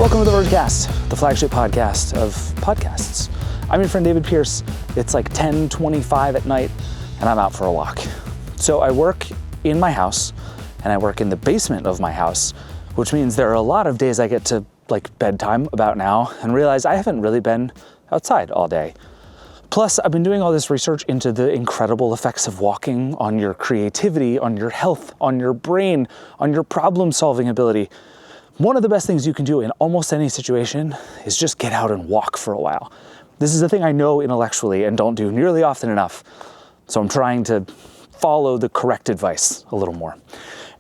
Welcome to the Vergecast, the flagship podcast of podcasts. I'm your friend David Pierce. It's like 10:25 at night, and I'm out for a walk. So I work in my house, and I work in the basement of my house, which means there are a lot of days I get to bedtime about now and realize I haven't really been outside all day. Plus, I've been doing all this research into the incredible effects of walking on your creativity, on your health, on your brain, on your problem-solving ability. One of the best things you can do in almost any situation is just get out and walk for a while. This is a thing I know intellectually and don't do nearly often enough, so I'm trying to follow the correct advice a little more.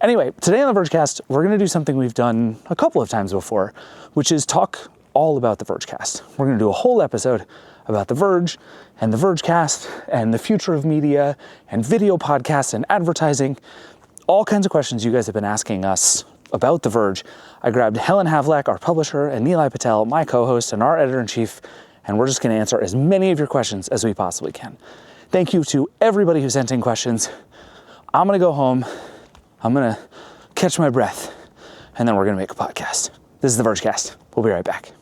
Anyway, today on the Vergecast, we're going to do something we've done a couple of times before, which is talk all about the Vergecast. We're going to do a whole episode about the Verge and the Vergecast and the future of media and video podcasts and advertising, all kinds of questions you guys have been asking us about the Verge. I grabbed Helen Havlak, our publisher, and Nilay Patel, my co-host and our editor-in-chief, and we're just going to answer as many of your questions as we possibly can. Thank you to everybody who sent in questions. I'm going to go home. I'm going to catch my breath, and then we're going to make a podcast. This is the Vergecast. We'll be right back.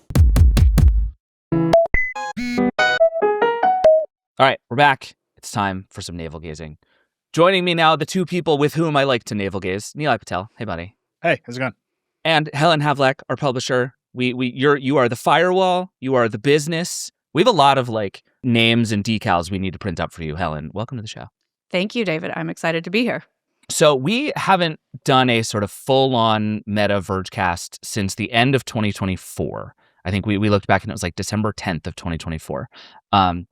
All right, we're back. It's time for some navel gazing. Joining me now, the two people with whom I like to navel gaze. Nilay Patel. Hey, buddy. Hey, how's it going? And Helen Havlak, our publisher. You are the firewall. You are the business. We have a lot of names and decals we need to print up for you, Helen. Welcome to the show. Thank you, David. I'm excited to be here. So we haven't done a sort of full-on meta Vergecast since the end of 2024. I think we looked back and it was like December 10th of 2024. A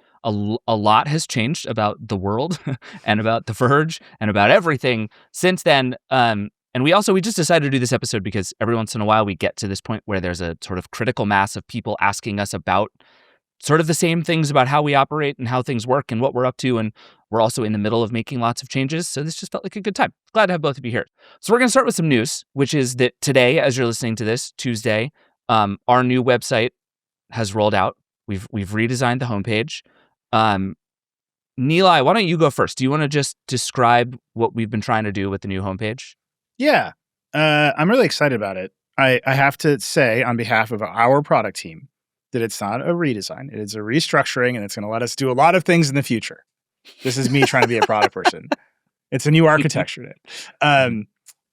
lot has changed about the world and about the Verge and about everything since then. And we just decided to do this episode because every once in a while we get to this point where there's a sort of critical mass of people asking us about sort of the same things about how we operate and how things work and what we're up to. And we're also in the middle of making lots of changes. So this just felt like a good time. Glad to have both of you here. So we're going to start with some news, which is that today, as you're listening to this, Tuesday, our new website has rolled out. We've redesigned the homepage. Nilay, why don't you go first? Do you want to just describe what we've been trying to do with the new homepage? Yeah, I'm really excited about it. I have to say on behalf of our product team that it's not a redesign. It is a restructuring, and it's going to let us do a lot of things in the future. This is me trying to be a product person. It's a new architecture. No,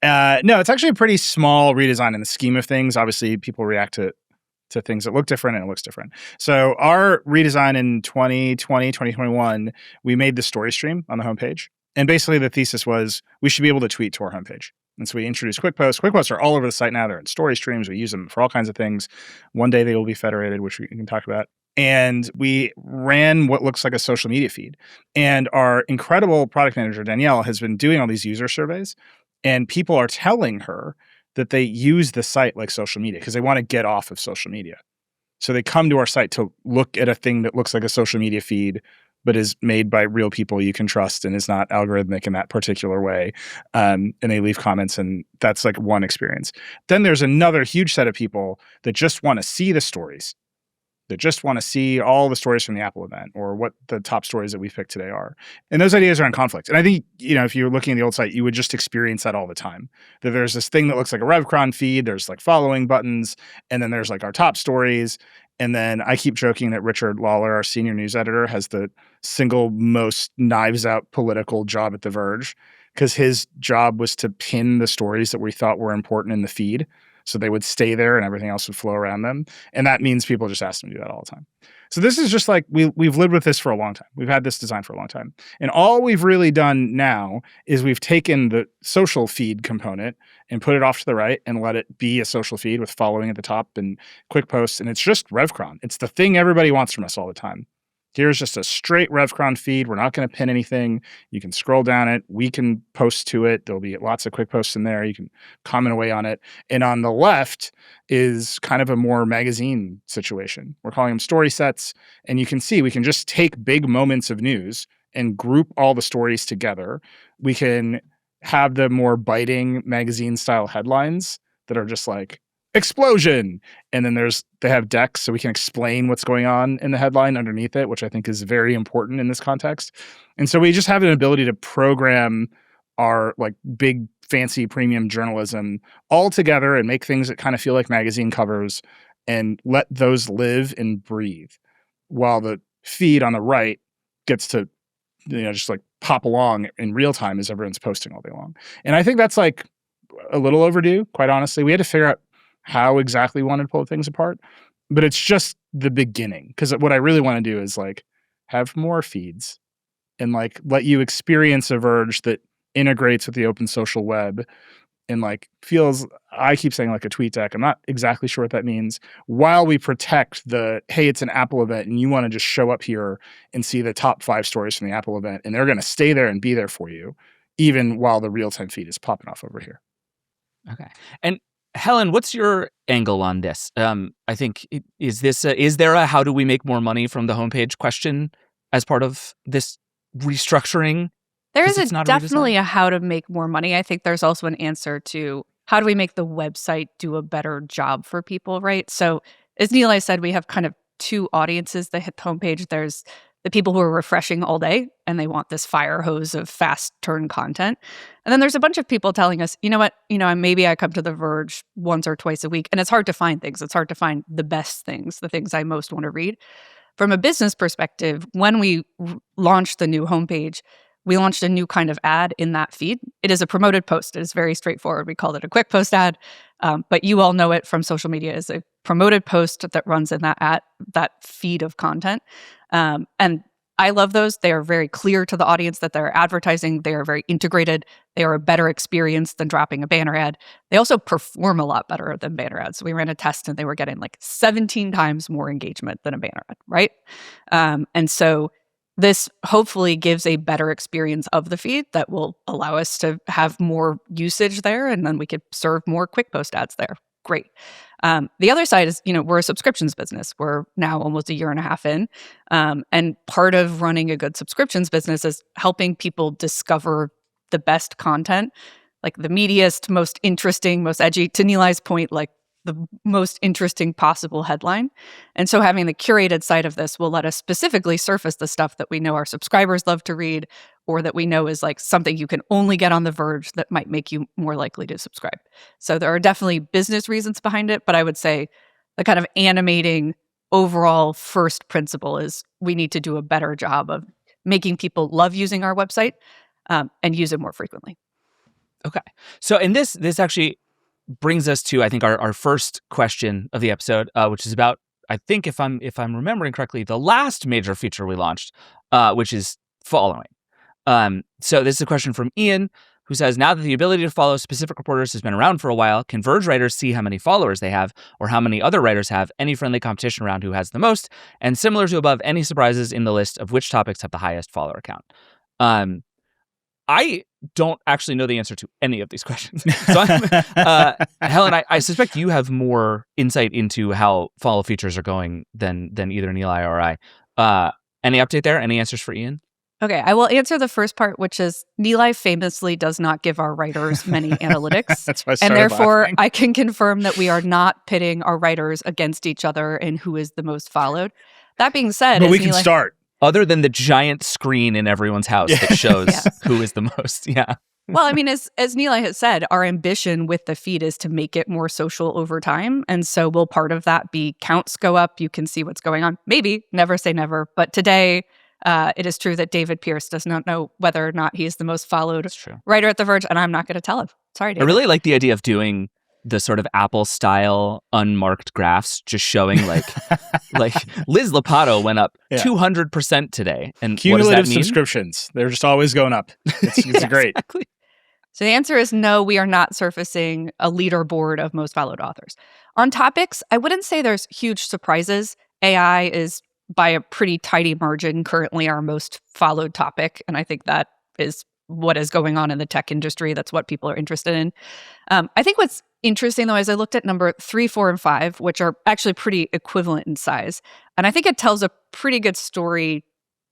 it's actually a pretty small redesign in the scheme of things. Obviously, people react to things that look different, and it looks different. So our redesign in 2020, 2021, we made the story stream on the homepage. And basically the thesis was we should be able to tweet to our homepage. And so we introduced quick posts. Quick posts are all over the site now. They're in story streams. We use them for all kinds of things. One day they will be federated, which we can talk about. And we ran what looks like a social media feed. And our incredible product manager, Danielle, has been doing all these user surveys. And people are telling her that they use the site like social media because they want to get off of social media. So they come to our site to look at a thing that looks like a social media feed, but is made by real people you can trust and is not algorithmic in that particular way. And they leave comments, and that's like one experience. Then there's another huge set of people that just want to see the stories, that just want to see all the stories from the Apple event or what the top stories that we've picked today are. And those ideas are in conflict. And I think, if you're looking at the old site, you would just experience that all the time. That there's this thing that looks like a RevCron feed, there's following buttons, and then there's our top stories. And then I keep joking that Richard Lawler, our senior news editor, has the single most knives out political job at The Verge because his job was to pin the stories that we thought were important in the feed. So they would stay there and everything else would flow around them. And that means people just ask them to do that all the time. So this is just we've lived with this for a long time. We've had this design for a long time. And all we've really done now is we've taken the social feed component and put it off to the right and let it be a social feed with following at the top and quick posts. And it's just RevCron. It's the thing everybody wants from us all the time. Here's just a straight RevCron feed. We're not going to pin anything. You can scroll down it. We can post to it. There'll be lots of quick posts in there. You can comment away on it. And on the left is kind of a more magazine situation. We're calling them story sets. And you can see we can just take big moments of news and group all the stories together. We can have the more biting magazine style headlines that are just explosion. And then they have decks so we can explain what's going on in the headline underneath it, which I think is very important in this context. And so we just have an ability to program our big fancy premium journalism all together and make things that kind of feel like magazine covers and let those live and breathe while the feed on the right gets to, just like pop along in real time as everyone's posting all day long. And I think that's like a little overdue, quite honestly. We had to figure out how exactly we wanted to pull things apart, but it's just the beginning. Because what I really want to do is like have more feeds and like let you experience a Verge that integrates with the open social web and like feels, I keep saying like a tweet deck. I'm not exactly sure what that means, while we protect hey, it's an Apple event and you want to just show up here and see the top 5 stories from the Apple event and they're going to stay there and be there for you, even while the real-time feed is popping off over here. Okay. And Helen, what's your angle on this? I think, is there a how do we make more money from the homepage question as part of this restructuring? There is definitely a how to make more money. I think there's also an answer to how do we make the website do a better job for people, right? So as Nilay said, we have kind of 2 audiences that hit the homepage. There's the people who are refreshing all day and they want this fire hose of fast turn content. And then there's a bunch of people telling us, you know what, maybe I come to The Verge once or twice a week and it's hard to find things. It's hard to find the best things, the things I most want to read. From a business perspective, when we launched the new homepage, we launched a new kind of ad in that feed. It is a promoted post. It is very straightforward. We called it a quick post ad, but you all know it from social media as a promoted post that runs in that feed of content. And I love those. They are very clear to the audience that they're advertising. They are very integrated. They are a better experience than dropping a banner ad. They also perform a lot better than banner ads. So we ran a test and they were getting like 17 times more engagement than a banner ad, right? And so this hopefully gives a better experience of the feed that will allow us to have more usage there, and then we could serve more quick post ads there. Great. The other side is, we're a subscriptions business. We're now almost 1.5 years in. And part of running a good subscriptions business is helping people discover the best content, like the meatiest, most interesting, most edgy, to Nilay's point, like the most interesting possible headline. And so having the curated side of this will let us specifically surface the stuff that we know our subscribers love to read, or that we know is like something you can only get on The Verge that might make you more likely to subscribe. So there are definitely business reasons behind it, but I would say the kind of animating overall first principle is we need to do a better job of making people love using our website and use it more frequently. Okay. So, and this actually brings us to, I think, our first question of the episode, which is about, I think if I'm remembering correctly, the last major feature we launched, which is following. So this is a question from Ian, who says, now that the ability to follow specific reporters has been around for a while, can Verge writers see how many followers they have or how many other writers have, any friendly competition around who has the most, and similar to above, any surprises in the list of which topics have the highest follower count? I don't actually know the answer to any of these questions. So Helen, I suspect you have more insight into how follow features are going than either Nilay or I. Any update there? Any answers for Ian? Okay, I will answer the first part, which is Nilay famously does not give our writers many analytics. That's why I and therefore, laughing. I can confirm that we are not pitting our writers against each other in who is the most followed. That being said, but we can start. Other than the giant screen in everyone's house that shows who is the most. Yeah. Well, I mean, as Nilay has said, our ambition with the feed is to make it more social over time. And so will part of that be counts go up? You can see what's going on. Maybe, never say never. But today, it is true that David Pierce does not know whether or not he is the most followed writer at The Verge, and I'm not going to tell him. Sorry, David. I really like the idea of doing the sort of Apple-style unmarked graphs, just showing like Liz Lopato went up 200% today. And cumulative what does that mean? Subscriptions. They're just always going up. It's great. Exactly. So the answer is no, we are not surfacing a leaderboard of most followed authors. On topics, I wouldn't say there's huge surprises. AI is by a pretty tidy margin currently our most followed topic, and I think that is what is going on in the tech industry. That's what people are interested in. I think what's interesting, though, is I looked at number 3, 4, and 5, which are actually pretty equivalent in size. And I think it tells a pretty good story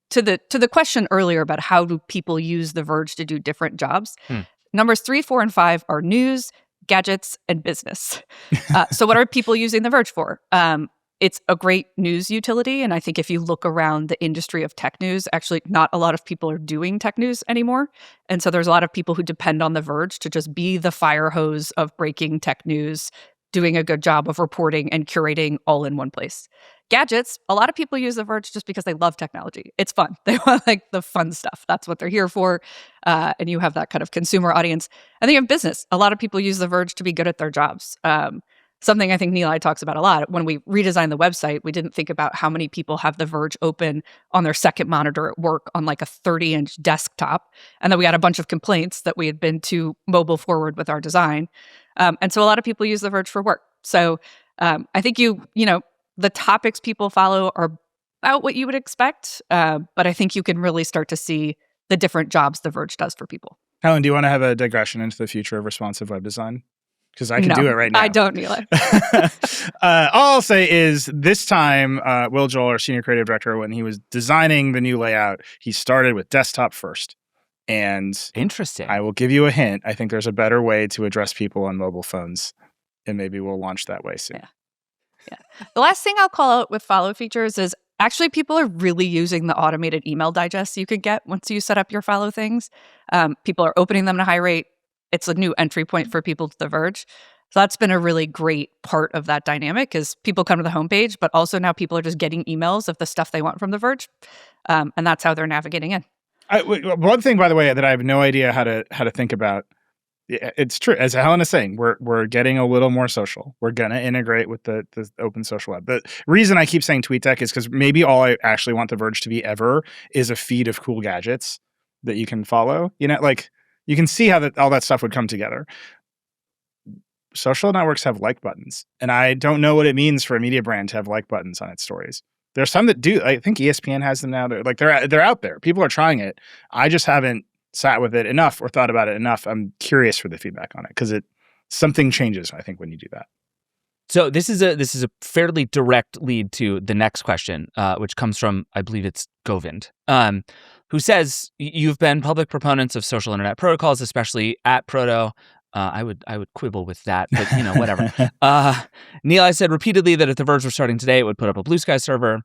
to the question earlier about how do people use The Verge to do different jobs. Numbers 3, 4, and 5 are news, gadgets, and business. So what are people using The Verge for? it's a great news utility. And I think if you look around the industry of tech news, actually not a lot of people are doing tech news anymore. And so there's a lot of people who depend on The Verge to just be the fire hose of breaking tech news, doing a good job of reporting and curating all in one place. Gadgets, a lot of people use The Verge just because they love technology. It's fun. They want like the fun stuff. That's what they're here for. And you have that kind of consumer audience. And then you have business. A lot of people use The Verge to be good at their jobs. Something I think Nilay talks about a lot. When we redesigned the website, we didn't think about how many people have The Verge open on their second monitor at work on like a 30-inch desktop. And then we had a bunch of complaints that we had been too mobile forward with our design. And so a lot of people use The Verge for work. So I think the topics people follow are about what you would expect. But I think you can really start to see the different jobs The Verge does for people. Helen, do you want to have a digression into the future of responsive web design? Because I can do it right now. I don't, Nilay. All I'll say is this time, Will Joel, our senior creative director, when he was designing the new layout, he started with desktop first. And interesting. I will give you a hint. I think there's a better way to address people on mobile phones. And maybe we'll launch that way soon. Yeah. The last thing I'll call out with follow features is actually people are really using the automated email digests you can get once you set up your follow things. People are opening them at a high rate. It's a new entry point for people to The Verge. So that's been a really great part of that dynamic is people come to the homepage, but also now people are just getting emails of the stuff they want from The Verge. And that's how they're navigating in. One thing, by the way, that I have no idea how to think about. It's true. As Helen is saying, we're getting a little more social. We're going to integrate with the open social web. The reason I keep saying TweetDeck is because maybe all I actually want The Verge to be ever is a feed of cool gadgets that you can follow. You can see how all that stuff would come together. Social networks have like buttons, and I don't know what it means for a media brand to have like buttons on its stories. There's some that do. I think ESPN has them now. They're out there. People are trying it. I just haven't sat with it enough or thought about it enough. I'm curious for the feedback on it because something changes, I think, when you do that. So this is a fairly direct lead to the next question, which comes from, I believe it's Govind, who says, you've been public proponents of social internet protocols, especially at Proto. I would quibble with that, but whatever. Nilay said repeatedly that if The Verge were starting today, it would put up a Blue Sky server.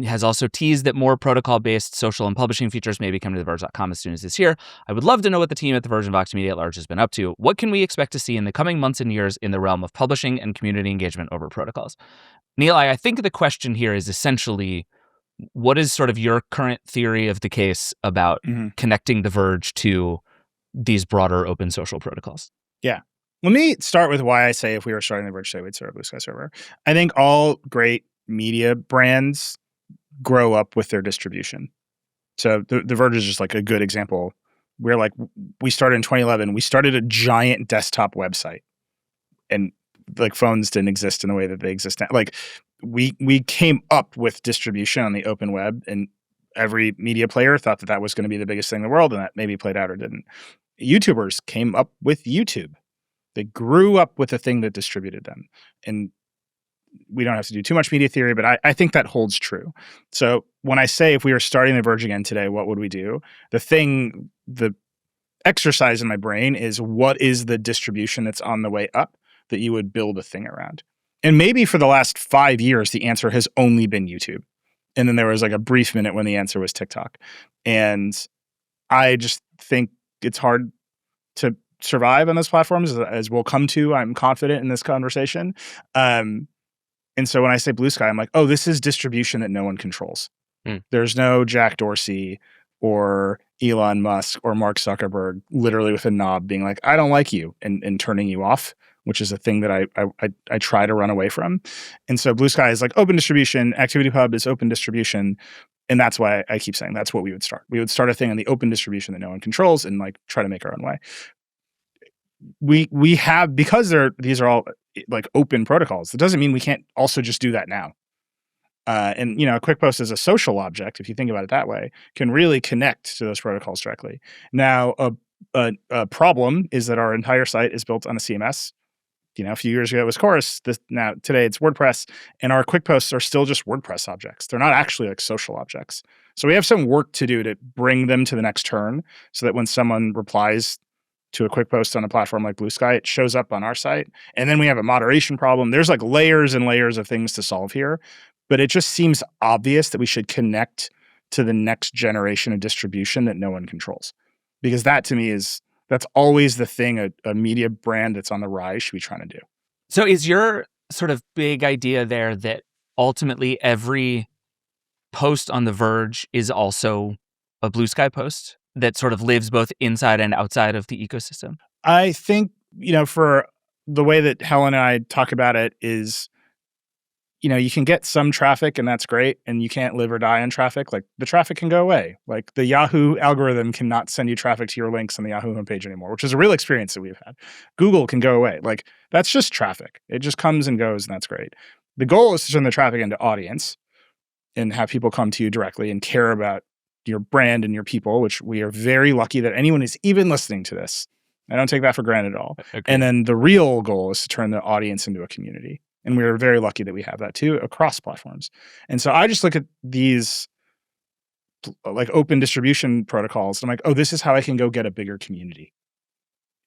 Has also teased that more protocol-based social and publishing features may be coming to TheVerge.com as soon as this year. I would love to know what the team at The Verge and Vox Media at large has been up to. What can we expect to see in the coming months and years in the realm of publishing and community engagement over protocols? Nilay, I think the question here is essentially, what is sort of your current theory of the case about connecting The Verge to these broader open social protocols? Yeah. Let me start with why I say if we were starting The Verge today, we'd start a Blue Sky server. I think all great media brands grow up with their distribution. So the Verge is just like a good example. We started in 2011. We started a giant desktop website, and like phones didn't exist in the way that they exist now. Like we came up with distribution on the open web, and every media player thought that was going to be the biggest thing in the world, and that maybe played out or didn't. YouTubers came up with YouTube. They grew up with a thing that distributed them. And we don't have to do too much media theory, but I think that holds true. So when I say if we were starting The Verge again today, what would we do? The exercise in my brain is what is the distribution that's on the way up that you would build a thing around? And maybe for the last 5 years, the answer has only been YouTube. And then there was like a brief minute when the answer was TikTok. And I just think it's hard to survive on those platforms, as we'll come to. I'm confident in this conversation. And so when I say Blue Sky, I'm like, oh, this is distribution that no one controls. There's no Jack Dorsey or Elon Musk or Mark Zuckerberg literally with a knob being like, I don't like you, and turning you off, which is a thing that I try to run away from. And so Blue Sky is like open distribution. ActivityPub is open distribution. And that's why I keep saying that's what we would start. We would start a thing on the open distribution that no one controls and like try to make our own way. We have, because these are all like open protocols, that doesn't mean we can't also just do that now. And a quick post as a social object, if you think about it that way, can really connect to those protocols directly. Now, a problem is that our entire site is built on a CMS. A few years ago it was Chorus. Now today it's WordPress, and our quick posts are still just WordPress objects. They're not actually like social objects. So we have some work to do to bring them to the next turn, so that when someone replies to a quick post on a platform like Blue Sky, it shows up on our site. And then we have a moderation problem. There's like layers and layers of things to solve here. But it just seems obvious that we should connect to the next generation of distribution that no one controls. Because that to me that's always the thing a media brand that's on the rise should be trying to do. So is your sort of big idea there that ultimately every post on The Verge is also a Blue Sky post that sort of lives both inside and outside of the ecosystem? I think, for the way that Helen and I talk about it is, you can get some traffic and that's great. And you can't live or die on traffic. Like the traffic can go away. Like the Yahoo algorithm cannot send you traffic to your links on the Yahoo homepage anymore, which is a real experience that we've had. Google can go away. Like that's just traffic. It just comes and goes and that's great. The goal is to turn the traffic into audience and have people come to you directly and care about your brand and your people, which we are very lucky that anyone is even listening to this. I don't take that for granted at all. Okay. And then the real goal is to turn the audience into a community. And we're very lucky that we have that too across platforms. And so I just look at these like open distribution protocols. And I'm like, oh, this is how I can go get a bigger community,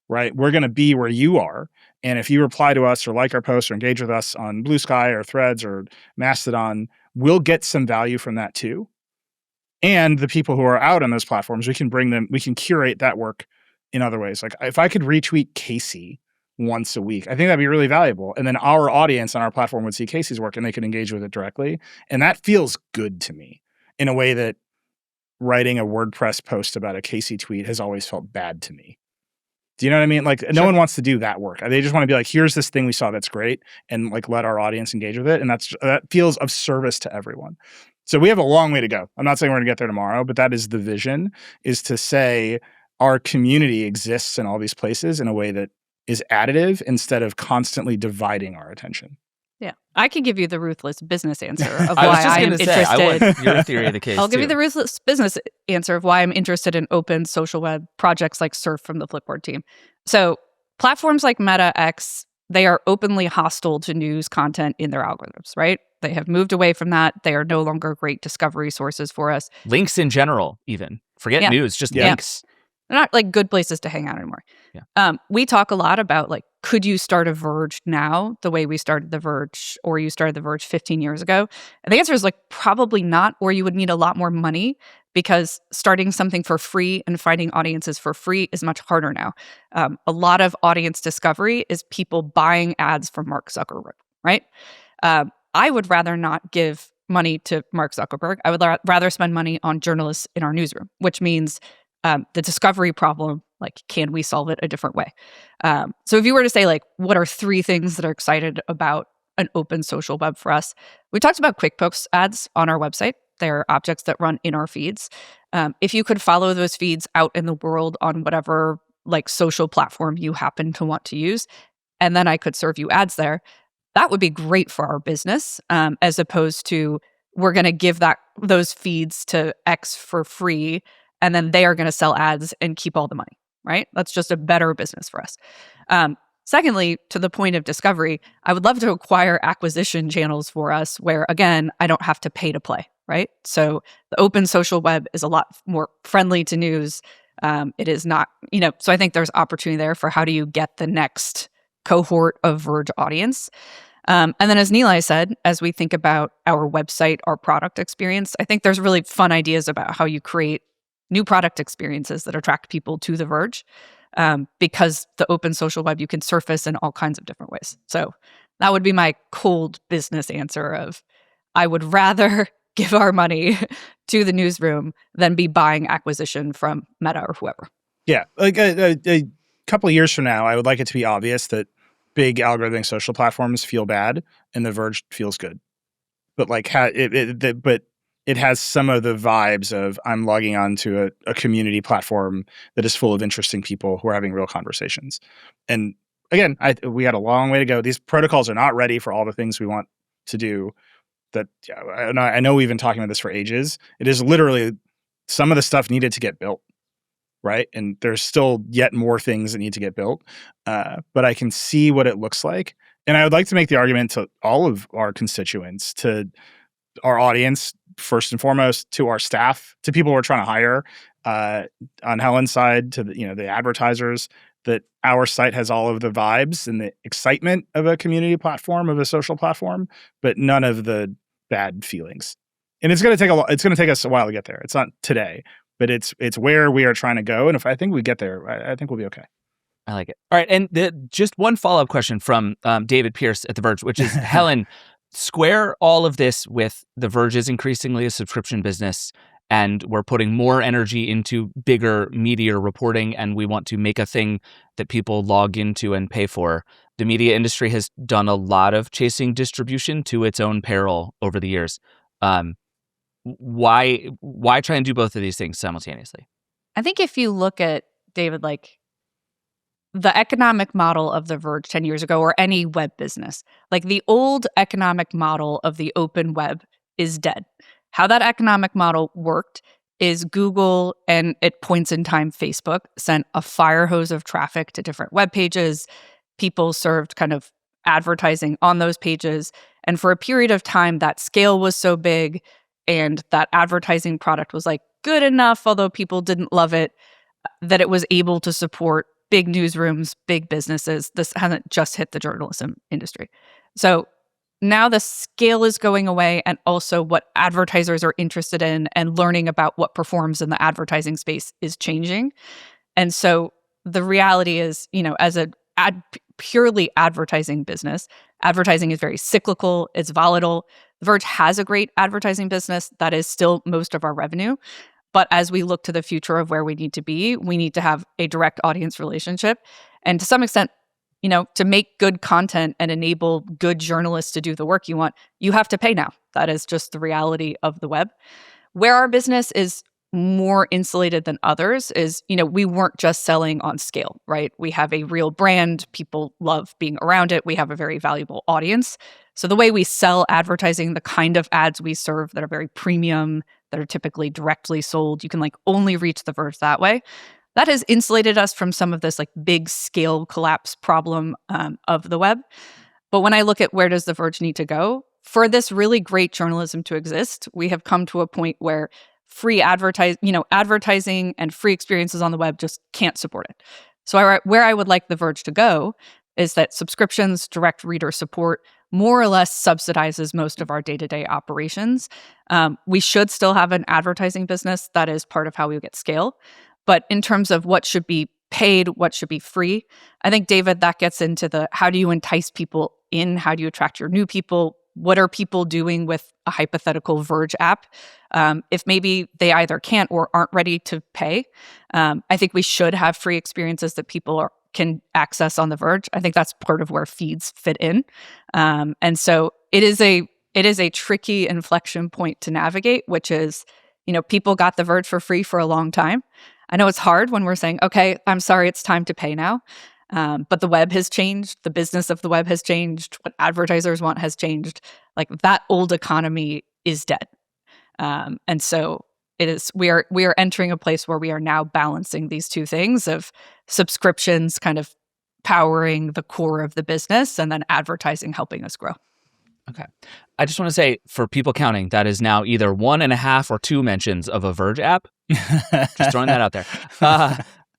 right? We're going to be where you are. And if you reply to us or like our posts or engage with us on Blue Sky or Threads or Mastodon, we'll get some value from that too. And the people who are out on those platforms, we can curate that work in other ways. Like if I could retweet Casey once a week, I think that'd be really valuable. And then our audience on our platform would see Casey's work and they could engage with it directly. And that feels good to me in a way that writing a WordPress post about a Casey tweet has always felt bad to me. Do you know what I mean? Like no one wants to do that work. They just want to be like, here's this thing we saw that's great and like let our audience engage with it. And that feels of service to everyone. So we have a long way to go. I'm not saying we're going to get there tomorrow, but that is the vision, is to say our community exists in all these places in a way that is additive instead of constantly dividing our attention. Yeah. I could give you the ruthless business answer of I was why just I'm going to say, I interested. want your theory of the case I'll give too. you the ruthless business answer of why I'm interested in open social web projects like Surf from the Flipboard team. So platforms like Meta X, they are openly hostile to news content in their algorithms, right? They have moved away from that. They are no longer great discovery sources for us. Links in general, even. Forget news, just links. They're not like good places to hang out anymore. Yeah. We talk a lot about like, could you start a Verge now the way we started The Verge, or you started The Verge 15 years ago? And the answer is like, probably not, or you would need a lot more money, because starting something for free and finding audiences for free is much harder now. A lot of audience discovery is people buying ads from Mark Zuckerberg, right? I would rather not give money to Mark Zuckerberg. I would rather spend money on journalists in our newsroom, which means the discovery problem, like, can we solve it a different way? So if you were to say, like, what are 3 things that are excited about an open social web for us? We talked about quick post ads on our website. They're objects that run in our feeds. If you could follow those feeds out in the world on whatever like social platform you happen to want to use, and then I could serve you ads there, that would be great for our business, as opposed to we're going to give those feeds to X for free, and then they are going to sell ads and keep all the money, right? That's just a better business for us. Secondly, to the point of discovery, I would love to acquire acquisition channels for us where, again, I don't have to pay to play, right? So the open social web is a lot more friendly to news. It is not, so I think there's opportunity there for how do you get the next cohort of Verge audience. And then as Nilay said, as we think about our website, our product experience, I think there's really fun ideas about how you create new product experiences that attract people to The Verge, because the open social web you can surface in all kinds of different ways. So that would be my cold business answer of, I would rather give our money to the newsroom than be buying acquisition from Meta or whoever. Yeah, like a couple of years from now, I would like it to be obvious that big algorithmic social platforms feel bad and The Verge feels good. But like, it has some of the vibes of I'm logging on to a community platform that is full of interesting people who are having real conversations. And again, we had a long way to go. These protocols are not ready for all the things we want to do. That I know we've been talking about this for ages. It is literally some of the stuff needed to get built, right? And there's still yet more things that need to get built. But I can see what it looks like. And I would like to make the argument to all of our constituents, to our audience, first and foremost, to our staff, to people we're trying to hire, on Helen's side, to the advertisers. that our site has all of the vibes and the excitement of a community platform, of a social platform, but none of the bad feelings. And it's going to take us a while to get there. It's not today, but it's where we are trying to go. And if I think we get there, I think we'll be okay. I like it. All right. And just one follow-up question from David Pierce at The Verge, which is, Helen, square all of this with The Verge is increasingly a subscription business, and we're putting more energy into bigger, meatier reporting, and we want to make a thing that people log into and pay for. The media industry has done a lot of chasing distribution to its own peril over the years. Why try and do both of these things simultaneously? I think if you look at, David, like the economic model of The Verge 10 years ago, or any web business, like the old economic model of the open web is dead. How that economic model worked is Google and, at points in time, Facebook sent a fire hose of traffic to different web pages. People served kind of advertising on those pages. And for a period of time, that scale was so big and that advertising product was like good enough, although people didn't love it, that it was able to support big newsrooms, big businesses. This hasn't just hit the journalism industry. So now the scale is going away, and also what advertisers are interested in and learning about what performs in the advertising space is changing. And so the reality is, as a purely advertising business, advertising is very cyclical, it's volatile. The Verge has a great advertising business that is still most of our revenue. But as we look to the future of where we need to be, we need to have a direct audience relationship. And to some extent, to make good content and enable good journalists to do the work you want, you have to pay now. That is just the reality of the web. Where our business is more insulated than others is, we weren't just selling on scale, right? We have a real brand. People love being around it. We have a very valuable audience. So the way we sell advertising, the kind of ads we serve that are very premium, that are typically directly sold, you can only reach The Verge that way. That has insulated us from some of this big scale collapse problem of the web. But when I look at where does The Verge need to go, for this really great journalism to exist, we have come to a point where free advertising and free experiences on the web just can't support it. So where I would like The Verge to go is that subscriptions, direct reader support, more or less subsidizes most of our day-to-day operations. We should still have an advertising business. That is part of how we get scale. But in terms of what should be paid, what should be free, I think, David, that gets into the how do you entice people in? How do you attract your new people? What are people doing with a hypothetical Verge app? If maybe they either can't or aren't ready to pay, I think we should have free experiences that people can access on The Verge. I think that's part of where feeds fit in. And so it is a tricky inflection point to navigate, which is, people got The Verge for free for a long time. I know it's hard when we're saying, okay, I'm sorry, it's time to pay now. But the web has changed. The business of the web has changed. What advertisers want has changed. That old economy is dead. And so it is. We are entering a place where we are now balancing these two things of subscriptions kind of powering the core of the business, and then advertising helping us grow. Okay. I just want to say, for people counting, that is now either 1.5 or 2 mentions of a Verge app. Just throwing that out there.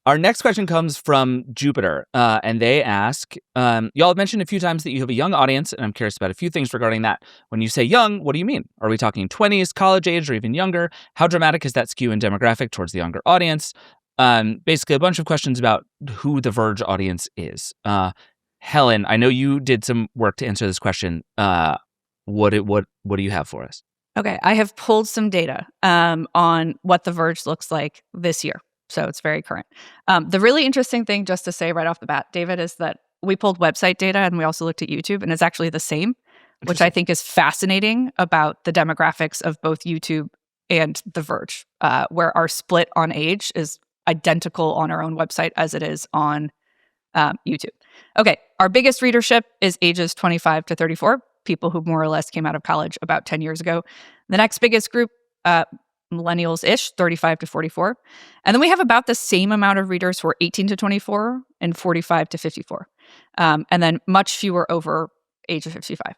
Our next question comes from Jupiter, and they ask, y'all have mentioned a few times that you have a young audience, and I'm curious about a few things regarding that. When you say young, what do you mean? Are we talking 20s, college age, or even younger? How dramatic is that skew in demographic towards the younger audience? Basically, a bunch of questions about who the Verge audience is. Helen, I know you did some work to answer this question. What do you have for us? Okay, I have pulled some data on what the Verge looks like this year. So it's very current. The really interesting thing, just to say right off the bat, David, is that we pulled website data and we also looked at YouTube, and it's actually the same, which I think is fascinating about the demographics of both YouTube and The Verge, where our split on age is identical on our own website as it is on YouTube. Okay, our biggest readership is ages 25 to 34, people who more or less came out of college about 10 years ago. The next biggest group, millennials-ish, 35 to 44. And then we have about the same amount of readers who are 18 to 24 and 45 to 54. And then much fewer over age of 55.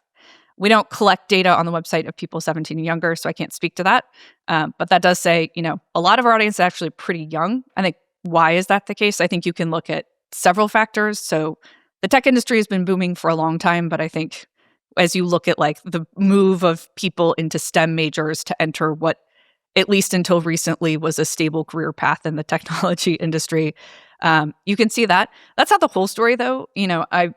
We don't collect data on the website of people 17 and younger, so I can't speak to that. But that does say, a lot of our audience is actually pretty young. I think, why is that the case? I think you can look at several factors. So the tech industry has been booming for a long time, but I think as you look at like the move of people into STEM majors to enter what, at least until recently, was a stable career path in the technology industry, you can see that. That's not the whole story, though.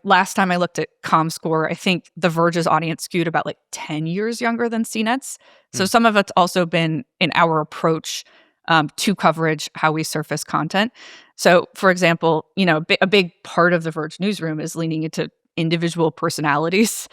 Last time I looked at ComScore, I think The Verge's audience skewed about like 10 years younger than CNET's. So some of it's also been in our approach to coverage, how we surface content. So, for example, a big part of the Verge newsroom is leaning into individual personalities,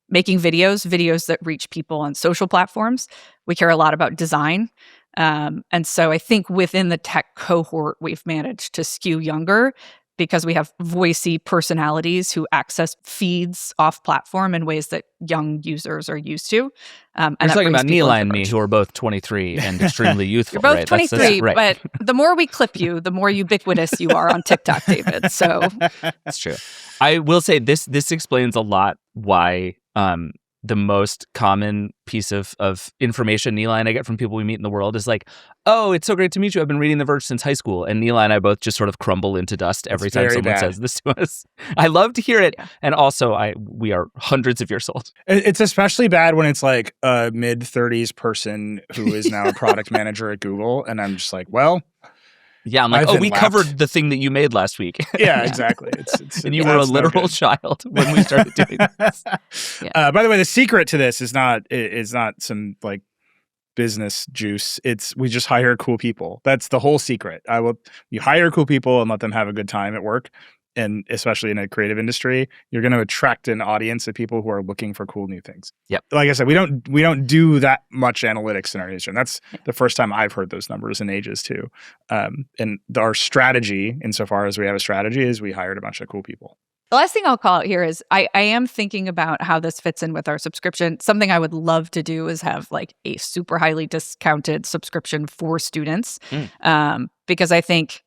making videos that reach people on social platforms. We care a lot about design. And so I think within the tech cohort, we've managed to skew younger because we have voicey personalities who access feeds off platform in ways that young users are used to. You're talking about Nilay and me, who are both 23 and extremely youthful. You're both right? 23, right. But the more we clip you, the more ubiquitous you are on TikTok, David. So that's true. I will say this explains a lot why the most common piece of information Nilay and I get from people we meet in the world is like, oh, it's so great to meet you. I've been reading The Verge since high school. And Nilay and I both just sort of crumble into dust every time someone says this to us. I love to hear it. Yeah. And also, we are hundreds of years old. It's especially bad when it's like a mid-30s person who is now a product manager at Google. And I'm just like, well... Yeah, I'm like, we covered the thing that you made last week. Yeah, exactly. And you were a literal child when we started doing this. Yeah. By the way, the secret to this is not some like business juice. We just hire cool people. That's the whole secret. You hire cool people and let them have a good time at work. And especially in a creative industry, you're going to attract an audience of people who are looking for cool new things. Yep. Like I said, we don't do that much analytics in our newsroom. That's the first time I've heard those numbers in ages too. And our strategy, insofar as we have a strategy, is we hired a bunch of cool people. The last thing I'll call out here is I am thinking about how this fits in with our subscription. Something I would love to do is have like a super highly discounted subscription for students. Because I think,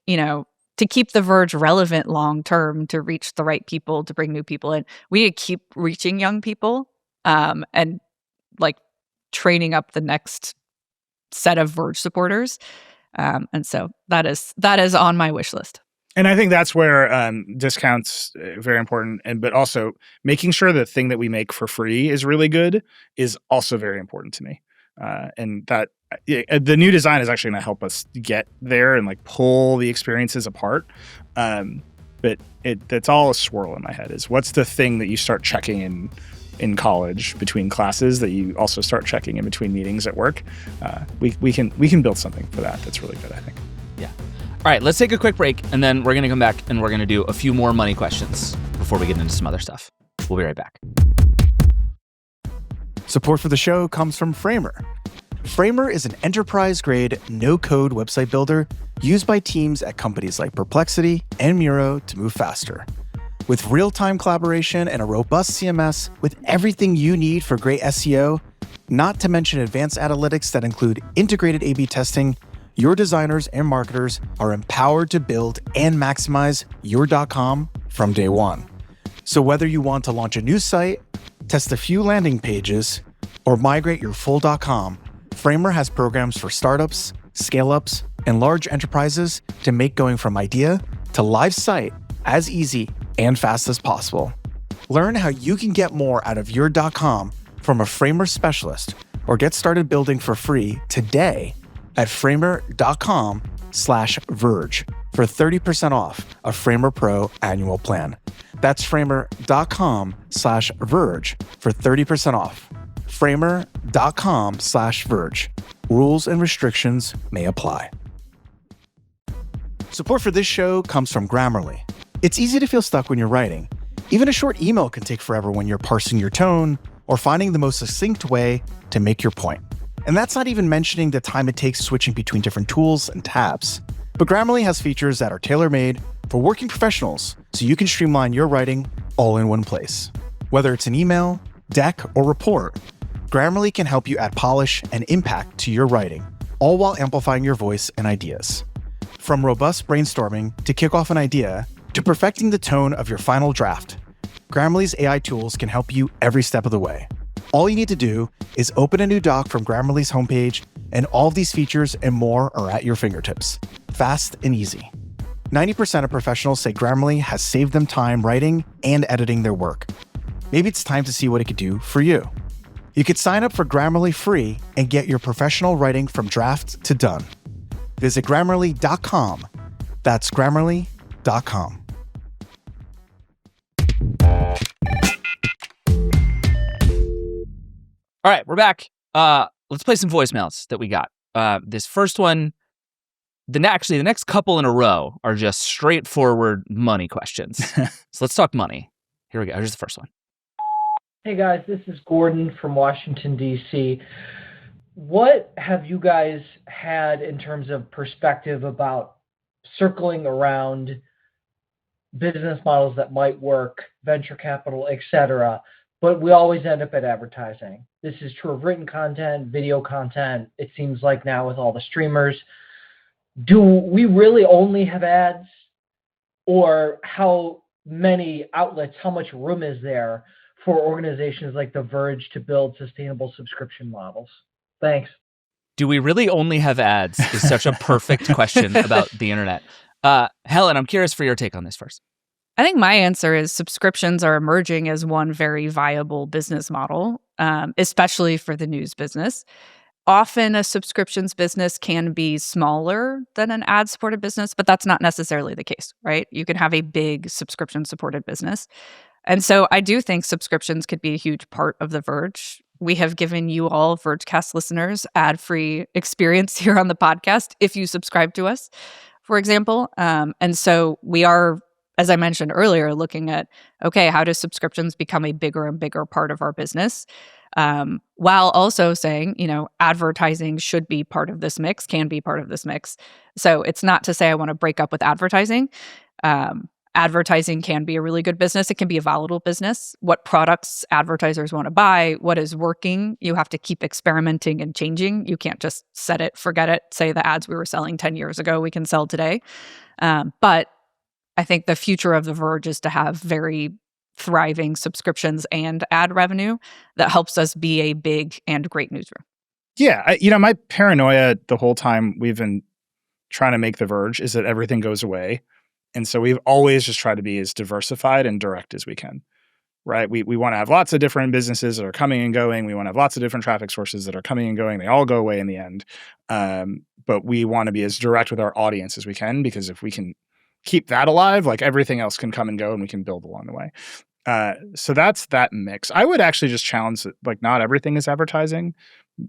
to keep The Verge relevant long term, to reach the right people, to bring new people in, we need to keep reaching young people and like training up the next set of Verge supporters. And so that is on my wish list. And I think that's where discounts very important, but also making sure the thing that we make for free is really good is also very important to me. And that the new design is actually going to help us get there and like pull the experiences apart. But that's all a swirl in my head is what's the thing that you start checking in college between classes that you also start checking in between meetings at work. We can build something for that. That's really good, I think. Yeah. All right, let's take a quick break and then we're going to come back and we're going to do a few more money questions before we get into some other stuff. We'll be right back. Support for the show comes from Framer. Framer is an enterprise-grade, no-code website builder used by teams at companies like Perplexity and Miro to move faster. With real-time collaboration and a robust CMS with everything you need for great SEO, not to mention advanced analytics that include integrated A/B testing, your designers and marketers are empowered to build and maximize your .com from day one. So whether you want to launch a new site, test a few landing pages, or migrate your full .com, Framer has programs for startups, scale-ups, and large enterprises to make going from idea to live site as easy and fast as possible. Learn how you can get more out of your .com from a Framer specialist or get started building for free today at framer.com/verge for 30% off a Framer Pro annual plan. That's framer.com/verge for 30% off. framer.com/verge. Rules and restrictions may apply. Support for this show comes from Grammarly. It's easy to feel stuck when you're writing. Even a short email can take forever when you're parsing your tone or finding the most succinct way to make your point. And that's not even mentioning the time it takes switching between different tools and tabs. But Grammarly has features that are tailor-made for working professionals, so you can streamline your writing all in one place. Whether it's an email, deck, or report, Grammarly can help you add polish and impact to your writing, all while amplifying your voice and ideas. From robust brainstorming to kick off an idea, to perfecting the tone of your final draft, Grammarly's AI tools can help you every step of the way. All you need to do is open a new doc from Grammarly's homepage, and all of these features and more are at your fingertips. Fast and easy. 90% of professionals say Grammarly has saved them time writing and editing their work. Maybe it's time to see what it could do for you. You could sign up for Grammarly free and get your professional writing from draft to done. Visit Grammarly.com. That's Grammarly.com. All right, we're back. Let's play some voicemails that we got. This first one, the next couple in a row are just straightforward money questions. So let's talk money. Here we go. Here's the first one. Hey guys, this is Gordon from Washington, D.C. What have you guys had in terms of perspective about circling around business models that might work, venture capital, etc., but we always end up at advertising? This is true of written content, video content. It seems like now with all the streamers. Do we really only have ads? Or how many outlets, how much room is there for organizations like The Verge to build sustainable subscription models? Thanks. Do we really only have ads is such a perfect question about the internet. Helen, I'm curious for your take on this first. I think my answer is subscriptions are emerging as one very viable business model, especially for the news business. Often a subscriptions business can be smaller than an ad-supported business, but that's not necessarily the case, right? You can have a big subscription-supported business. And so I do think subscriptions could be a huge part of The Verge. We have given you all Vergecast listeners ad-free experience here on the podcast if you subscribe to us, for example. And so we are, as I mentioned earlier, looking at, okay, how do subscriptions become a bigger and bigger part of our business? While also saying, advertising should be part of this mix, can be part of this mix. So it's not to say I want to break up with advertising. Advertising can be a really good business. It can be a volatile business. What products advertisers want to buy, what is working, you have to keep experimenting and changing. You can't just set it, forget it, say the ads we were selling 10 years ago, we can sell today. But I think the future of The Verge is to have very thriving subscriptions and ad revenue that helps us be a big and great newsroom. Yeah. My paranoia the whole time we've been trying to make The Verge is that everything goes away. And so we've always just tried to be as diversified and direct as we can, right? We want to have lots of different businesses that are coming and going. We want to have lots of different traffic sources that are coming and going. They all go away in the end. But we want to be as direct with our audience as we can, because if we can keep that alive, like everything else can come and go and we can build along the way. So that's that mix. I would actually just challenge that, like, not everything is advertising.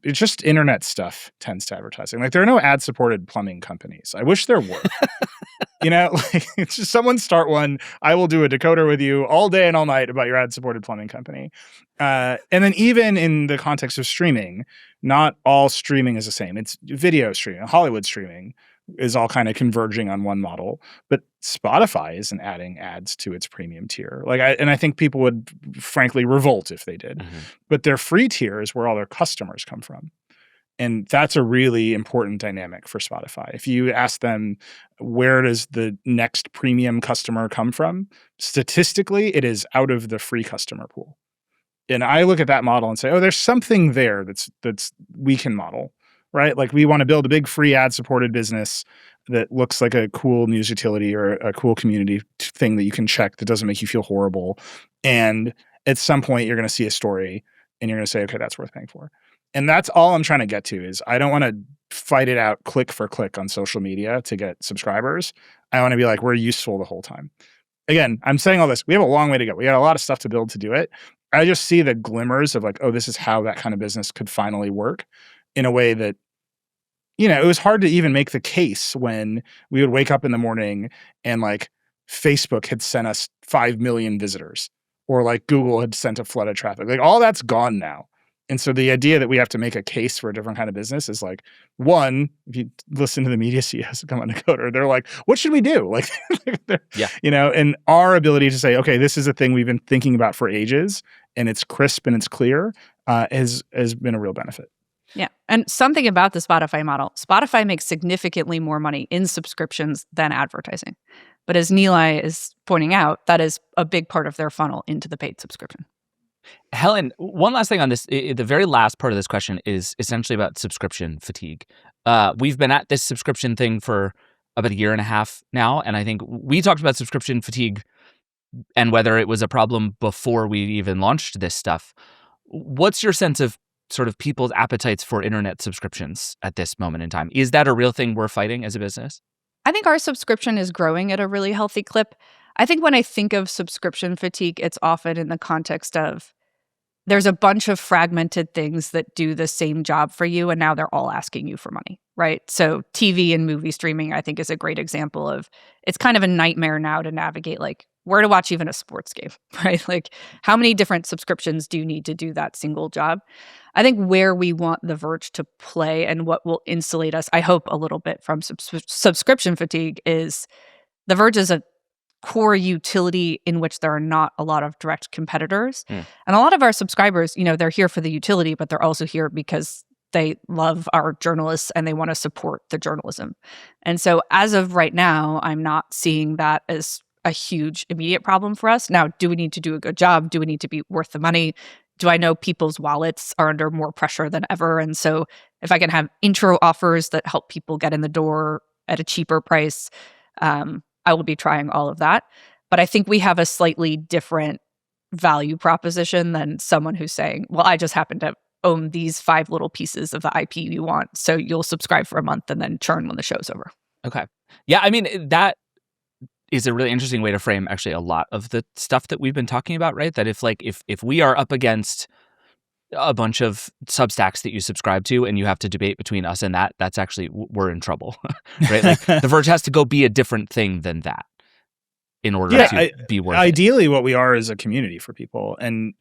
It's just internet stuff tends to advertising. Like, there are no ad-supported plumbing companies. I wish there were. It's just someone start one. I will do a decoder with you all day and all night about your ad-supported plumbing company. And then even in the context of streaming, not all streaming is the same. It's video streaming, Hollywood streaming is all kind of converging on one model. But Spotify isn't adding ads to its premium tier. I think people would frankly revolt if they did. Mm-hmm. But their free tier is where all their customers come from. And that's a really important dynamic for Spotify. If you ask them, where does the next premium customer come from? Statistically, it is out of the free customer pool. And I look at that model and say, oh, there's something there that's we can model, right? Like, we want to build a big free ad-supported business that looks like a cool news utility or a cool community thing that you can check that doesn't make you feel horrible. And at some point, you're going to see a story and you're going to say, okay, that's worth paying for. And that's all I'm trying to get to is I don't want to fight it out click for click on social media to get subscribers. I want to be like, we're useful the whole time. Again, I'm saying all this. We have a long way to go. We got a lot of stuff to build to do it. I just see the glimmers of like, oh, this is how that kind of business could finally work in a way that, it was hard to even make the case when we would wake up in the morning and like Facebook had sent us 5 million visitors or like Google had sent a flood of traffic. Like, all that's gone now. And so the idea that we have to make a case for a different kind of business is like, one, if you listen to the media CEOs that come on Decoder, they're like, what should we do? Like, yeah. And our ability to say, okay, this is a thing we've been thinking about for ages and it's crisp and it's clear has been a real benefit. Yeah. And something about the Spotify model, Spotify makes significantly more money in subscriptions than advertising. But as Nilay is pointing out, that is a big part of their funnel into the paid subscription. Helen, one last thing on this. The very last part of this question is essentially about subscription fatigue. We've been at this subscription thing for about a year and a half now. And I think we talked about subscription fatigue and whether it was a problem before we even launched this stuff. What's your sense of sort of people's appetites for internet subscriptions at this moment in time? Is that a real thing we're fighting as a business? I think our subscription is growing at a really healthy clip. I think when I think of subscription fatigue, it's often in the context of there's a bunch of fragmented things that do the same job for you, and now they're all asking you for money, right? So TV and movie streaming, I think, is a great example of it's kind of a nightmare now to navigate, like, where to watch even a sports game, right? Like, how many different subscriptions do you need to do that single job? I think where we want The Verge to play and what will insulate us, I hope, a little bit from subscription fatigue is The Verge is a core utility in which there are not a lot of direct competitors. And a lot of our subscribers, they're here for the utility, but they're also here because they love our journalists and they want to support the journalism. And so as of right now, I'm not seeing that as a huge immediate problem for us. Now, do we need to do a good job? Do we need to be worth the money? Do I know people's wallets are under more pressure than ever? And so if I can have intro offers that help people get in the door at a cheaper price, I will be trying all of that. But I think we have a slightly different value proposition than someone who's saying, well, I just happen to own these 5 little pieces of the IP you want, so you'll subscribe for a month and then churn when the show's over. Okay. Yeah, I mean, that is a really interesting way to frame actually a lot of the stuff that we've been talking about, right? That if we are up against a bunch of Substacks that you subscribe to and you have to debate between us and that's actually, we're in trouble, right? Like The Verge has to go be a different thing than that in order to be worth ideally it. What we are is a community for people. And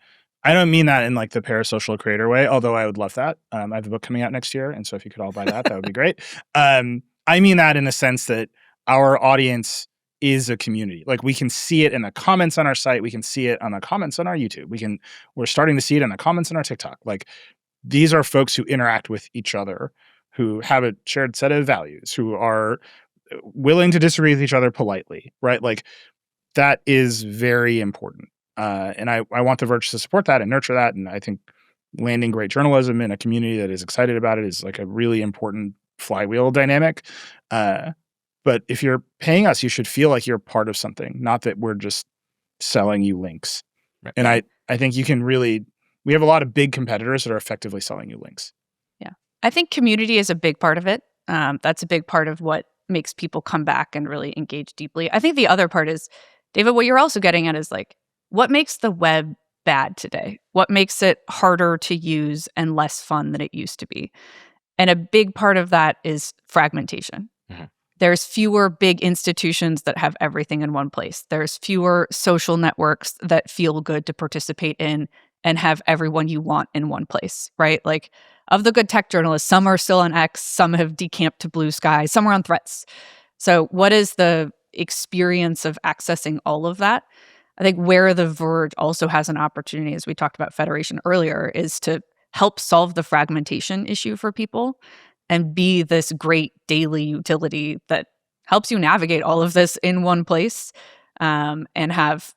I don't mean that in like the parasocial creator way, although I would love that. I have a book coming out next year. And so if you could all buy that would be great. I mean that in the sense that our audience is a community. Like we can see it in the comments on our site. We can see it on the comments on our YouTube. We're starting to see it in the comments on our TikTok. Like these are folks who interact with each other, who have a shared set of values, who are willing to disagree with each other politely, right? Like that is very important. And I want The Verge to support that and nurture that. And I think landing great journalism in a community that is excited about it is like a really important flywheel dynamic. But if you're paying us, you should feel like you're part of something, not that we're just selling you links. Right. And I think we have a lot of big competitors that are effectively selling you links. Yeah. I think community is a big part of it. That's a big part of what makes people come back and really engage deeply. I think the other part is, David, what you're also getting at is like, what makes the web bad today? What makes it harder to use and less fun than it used to be? And a big part of that is fragmentation. Mm-hmm. There's fewer big institutions that have everything in one place. There's fewer social networks that feel good to participate in and have everyone you want in one place, right? Like of the good tech journalists, some are still on X, some have decamped to Blue Sky, some are on Threads. So what is the experience of accessing all of that? I think where The Verge also has an opportunity, as we talked about federation earlier, is to help solve the fragmentation issue for people and be this great daily utility that helps you navigate all of this in one place, and have,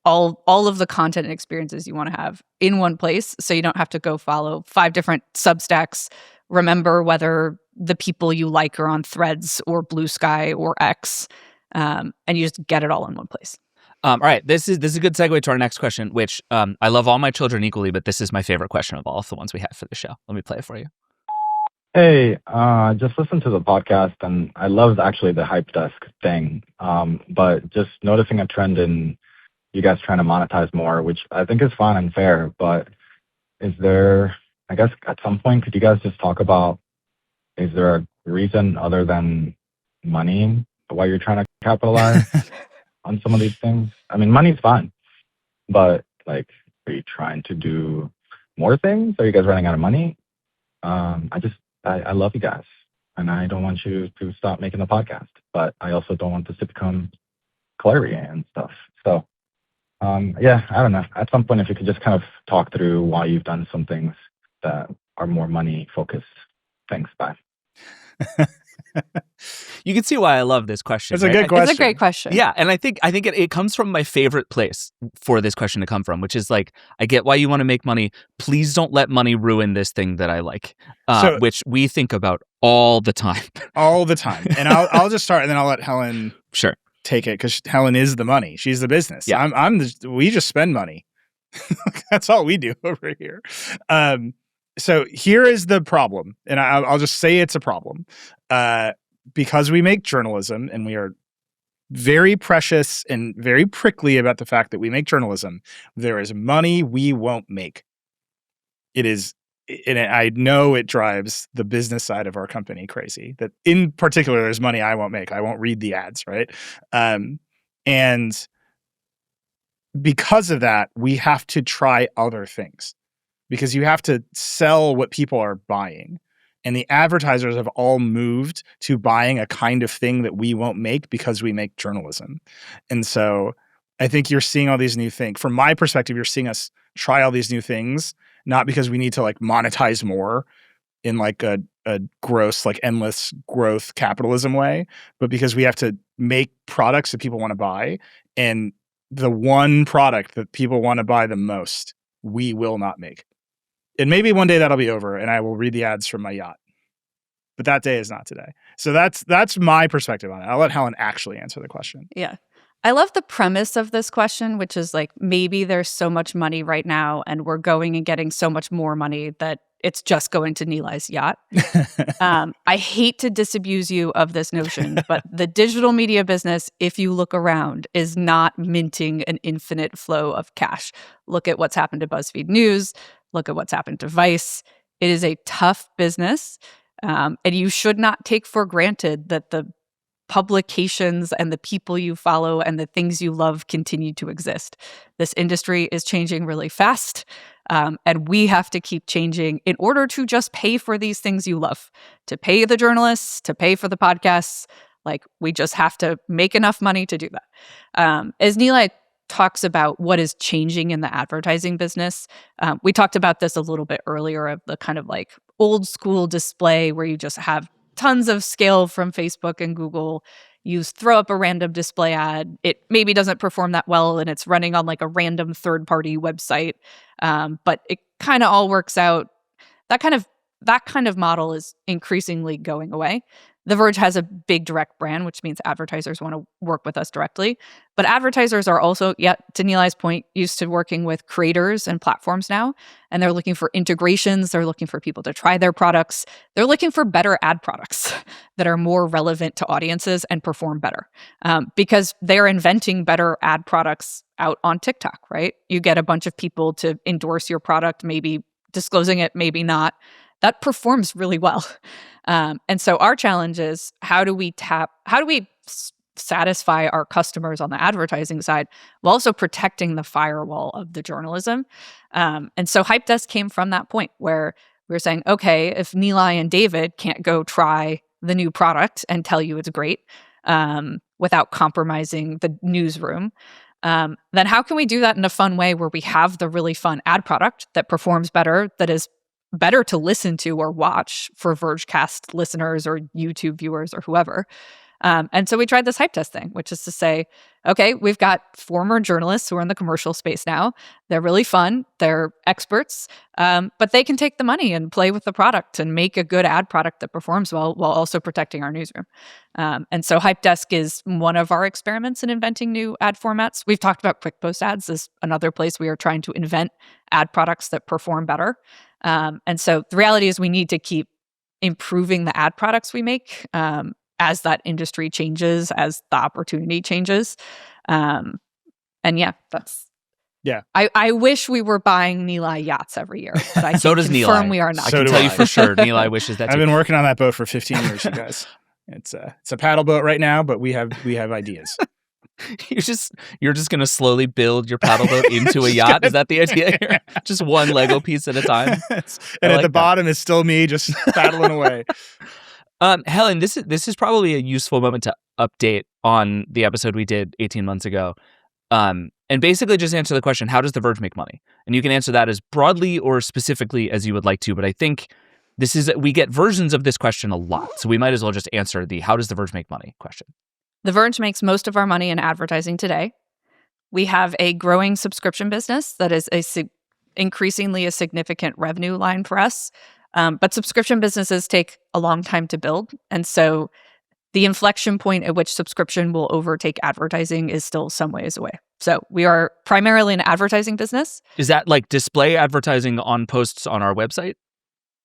all of the content and experiences you want to have in one place, so you don't have to go follow 5 different Substacks, remember whether the people you like are on Threads or Blue Sky or X, and you just get it all in one place. All right, this is a good segue to our next question, which I love all my children equally, but this is my favorite question of all of the ones we have for the show. Let me play it for you. Hey, just listened to the podcast and I loved actually the Hype Desk thing, but just noticing a trend in you guys trying to monetize more, which I think is fine and fair, but is there, I guess at some point, could you guys just talk about, is there a reason other than money why you're trying to capitalize on some of these things? I mean, money's fine, but like, are you trying to do more things? Are you guys running out of money? I love you guys, and I don't want you to stop making the podcast, but I also don't want this to become Clary and stuff. So, yeah, I don't know. At some point, if you could just kind of talk through why you've done some things that are more money focused. Thanks. Bye. You can see why I love this question. It's a good question. It's a great question. Yeah, and I think it comes from my favorite place for this question to come from, which is like, I get why you want to make money. Please don't let money ruin this thing that I like, which we think about all the time. All the time. And I'll just start, and then I'll let Helen take it, because Helen is the money. She's the business. Yeah. We just spend money. That's all we do over here. So here is the problem, and I'll just say it's a problem. Because we make journalism, and we are very precious and very prickly about the fact that we make journalism, there is money we won't make. It is, and I know it drives the business side of our company crazy, that in particular, there's money I won't make. I won't read the ads, right? And because of that, we have to try other things, because you have to sell what people are buying. And the advertisers have all moved to buying a kind of thing that we won't make because we make journalism. And so I think you're seeing all these new things. From my perspective, you're seeing us try all these new things, not because we need to like monetize more in like a gross, like endless growth capitalism way, but because we have to make products that people want to buy. And the one product that people want to buy the most, we will not make. And maybe one day that'll be over and I will read the ads from my yacht. But that day is not today. So that's my perspective on it. I'll let Helen actually answer the question. Yeah. I love the premise of this question, which is like, maybe there's so much money right now and we're going and getting so much more money that it's just going to Nilay's yacht. I hate to disabuse you of this notion, but the digital media business, if you look around, is not minting an infinite flow of cash. Look at what's happened to BuzzFeed News. Look at what's happened to Vice. It is a tough business, and you should not take for granted that the publications and the people you follow and the things you love continue to exist. This industry is changing really fast, and we have to keep changing in order to just pay for these things you love, to pay the journalists, to pay for the podcasts. Like, we just have to make enough money to do that. As Nilay talks about what is changing in the advertising business, we talked about this a little bit earlier, of the kind of like old school display where you just have tons of scale from Facebook and Google. You throw up a random display ad. It maybe doesn't perform that well, and it's running on like a random third-party website, but it kind of all works out. That kind of model is increasingly going away. The Verge has a big direct brand, which means advertisers want to work with us directly. But advertisers are also, to Nilay's point, used to working with creators and platforms now. And they're looking for integrations. They're looking for people to try their products. They're looking for better ad products that are more relevant to audiences and perform better. Because they're inventing better ad products out on TikTok, right? You get a bunch of people to endorse your product, maybe disclosing it, maybe not. That performs really well. And so our challenge is, how do we satisfy our customers on the advertising side while also protecting the firewall of the journalism? And so Hype Desk came from that point where we were saying, okay, if Nilay and David can't go try the new product and tell you it's great without compromising the newsroom, then how can we do that in a fun way where we have the really fun ad product that performs better, that is better to listen to or watch for Vergecast listeners or YouTube viewers or whoever. And so we tried this Hype Test thing, which is to say, okay, we've got former journalists who are in the commercial space now. They're really fun. They're experts, but they can take the money and play with the product and make a good ad product that performs well while also protecting our newsroom. And so Hype Desk is one of our experiments in inventing new ad formats. We've talked about quick post ads as another place we are trying to invent ad products that perform better. And so the reality is we need to keep improving the ad products we make as that industry changes, as the opportunity changes. And that's... Yeah. I wish we were buying Nilay yachts every year, but I so does Nilay. We are not. I can tell you for sure, Nilay wishes that too. I've been working on that boat for 15 years, you guys. It's a paddle boat right now, but we have ideas. You're just going to slowly build your paddle boat into a yacht. Is that the idea here? Just one Lego piece at a time. And at the bottom is still me just paddling away. Helen, this is probably a useful moment to update on the episode we did 18 months ago. And basically just answer the question, how does The Verge make money? And you can answer that as broadly or specifically as you would like to, but I think we get versions of this question a lot, so we might as well just answer the how does The Verge make money question. The Verge makes most of our money in advertising today. We have a growing subscription business that is increasingly a significant revenue line for us. But subscription businesses take a long time to build. And so the inflection point at which subscription will overtake advertising is still some ways away. So we are primarily an advertising business. Is that like display advertising on posts on our website?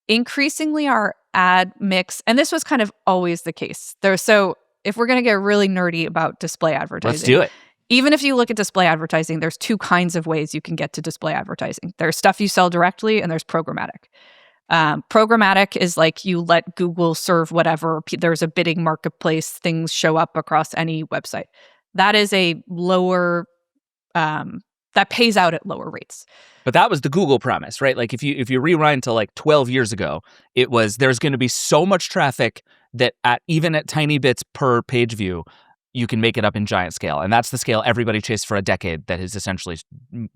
Increasingly our ad mix, and this was kind of always the case. So if we're going to get really nerdy about display advertising. Let's do it. Even if you look at display advertising, there's two kinds of ways you can get to display advertising. There's stuff you sell directly and there's programmatic. Programmatic is like you let Google serve whatever. There's a bidding marketplace. Things show up across any website. That is a lower, that pays out at lower rates. But that was the Google promise, right? Like if you rewind to like 12 years ago, it was there's going to be so much traffic that even at tiny bits per page view, you can make it up in giant scale. And that's the scale everybody chased for a decade that has essentially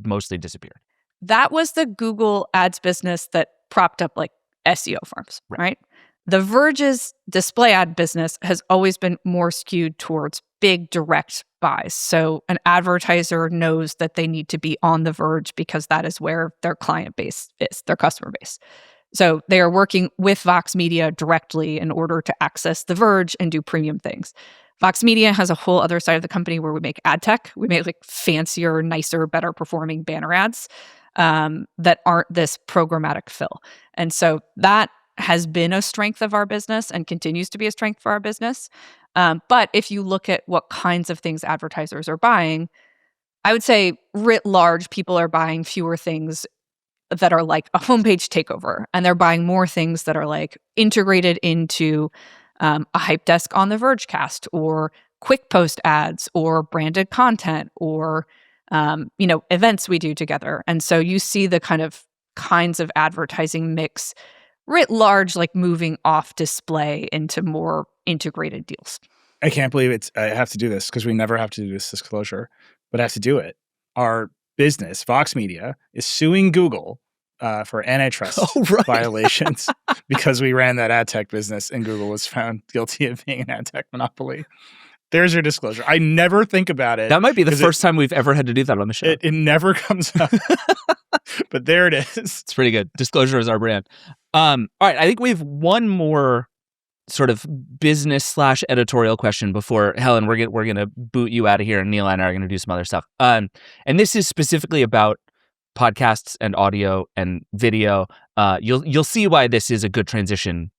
mostly disappeared. That was the Google ads business that propped up like SEO firms, right? The Verge's display ad business has always been more skewed towards big direct buys. So an advertiser knows that they need to be on The Verge because that is where their client base is, their customer base. So they are working with Vox Media directly in order to access The Verge and do premium things. Vox Media has a whole other side of the company where we make ad tech. We make like fancier, nicer, better performing banner ads that aren't this programmatic fill. And so that has been a strength of our business and continues to be a strength for our business. But if you look at what kinds of things advertisers are buying, I would say writ large, people are buying fewer things that are like a homepage takeover, and they're buying more things that are like integrated into a hype desk on the Vergecast, or quick post ads, or branded content, or events we do together. And so you see the kinds of advertising mix writ large, like moving off display into more integrated deals. I can't believe I have to do this because we never have to do this disclosure, but I have to do it. Our business, Vox Media, is suing Google for antitrust violations because we ran that ad tech business and Google was found guilty of being an ad tech monopoly. There's your disclosure. I never think about it. That might be the first time we've ever had to do that on the show. It never comes up. But there it is. It's pretty good. Disclosure is our brand. All right. I think we have one more sort of business/editorial question before, Helen, we're going to boot you out of here, and Nilay and I are going to do some other stuff. And this is specifically about podcasts and audio and video. You'll see why this is a good transition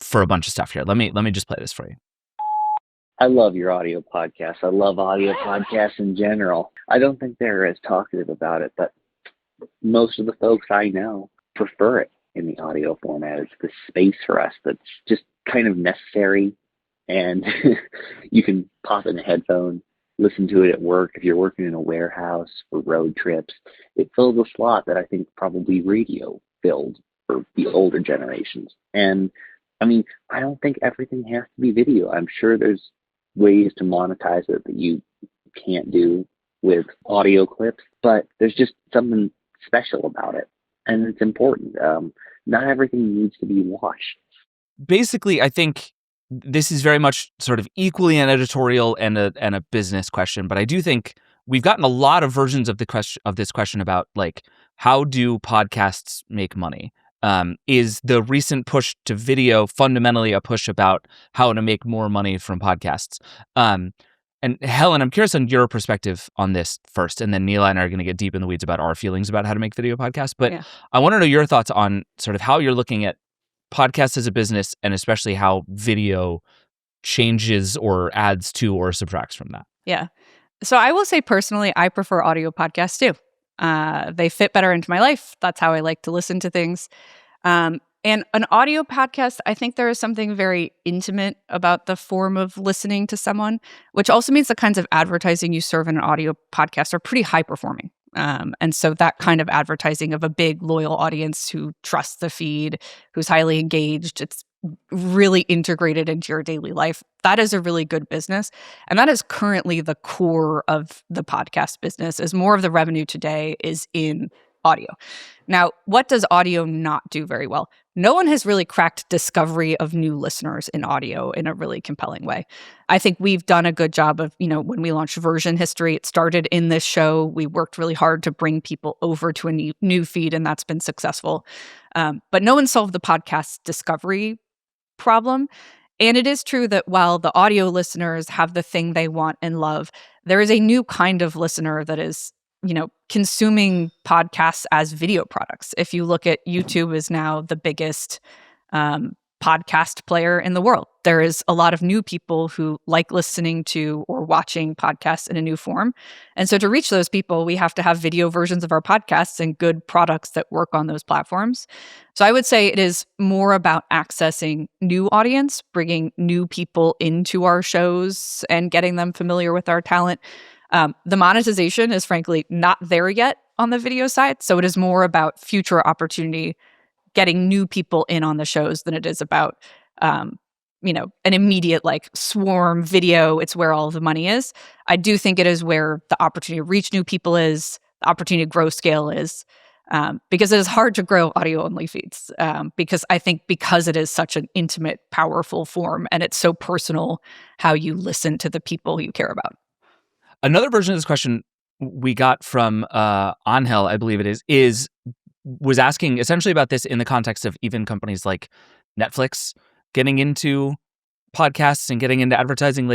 for a bunch of stuff here. Let me just play this for you. I love your audio podcast. I love audio podcasts in general. I don't think they're as talkative about it, but most of the folks I know prefer it in the audio format. It's the space for us that's just kind of necessary, and you can pop in a headphone, listen to it at work. If you're working in a warehouse for road trips, it fills a slot that I think probably radio filled for the older generations. And I mean, I don't think everything has to be video. I'm sure there's ways to monetize it that you can't do with audio clips, but there's just something special about it, and it's important. Not everything needs to be watched. Basically, I think this is very much sort of equally an editorial and a business question, but I do think we've gotten a lot of versions of this question about like, how do podcasts make money? Is the recent push to video fundamentally a push about how to make more money from podcasts? And Helen, I'm curious on your perspective on this first, and then Nilay and I are going to get deep in the weeds about our feelings about how to make video podcasts. But yeah, I want to know your thoughts on sort of how you're looking at podcasts as a business, and especially how video changes or adds to or subtracts from that. Yeah. So I will say personally, I prefer audio podcasts too. They fit better into my life. That's how I like to listen to things. And an audio podcast, I think there is something very intimate about the form of listening to someone, which also means the kinds of advertising you serve in an audio podcast are pretty high performing. And so that kind of advertising of a big loyal audience who trusts the feed, who's highly engaged, it's really integrated into your daily life. That is a really good business. And that is currently the core of the podcast business, is more of the revenue today is in audio. Now, what does audio not do very well? no one has really cracked discovery of new listeners in audio in a really compelling way. I think we've done a good job of, when we launched Version History, it started in this show. We worked really hard to bring people over to a new feed, and that's been successful. But no one solved the podcast discovery problem. And it is true that while the audio listeners have the thing they want and love, there is a new kind of listener that is consuming podcasts as video products. If you look at YouTube is now the biggest podcast player in the world. There is a lot of new people who like listening to or watching podcasts in a new form. And so to reach those people, we have to have video versions of our podcasts and good products that work on those platforms. So I would say it is more about accessing new audience, bringing new people into our shows and getting them familiar with our talent. The monetization is frankly not there yet on the video side. So it is more about future opportunity, getting new people in on the shows than it is about, an immediate swarm video. It's where all of the money is. I do think it is where the opportunity to reach new people is, the opportunity to grow scale is, because it is hard to grow audio only feeds. Because it is such an intimate, powerful form, and it's so personal how you listen to the people you care about. Another version of this question we got from Angel, I believe it was asking essentially about this in the context of even companies like Netflix getting into podcasts and getting into advertising.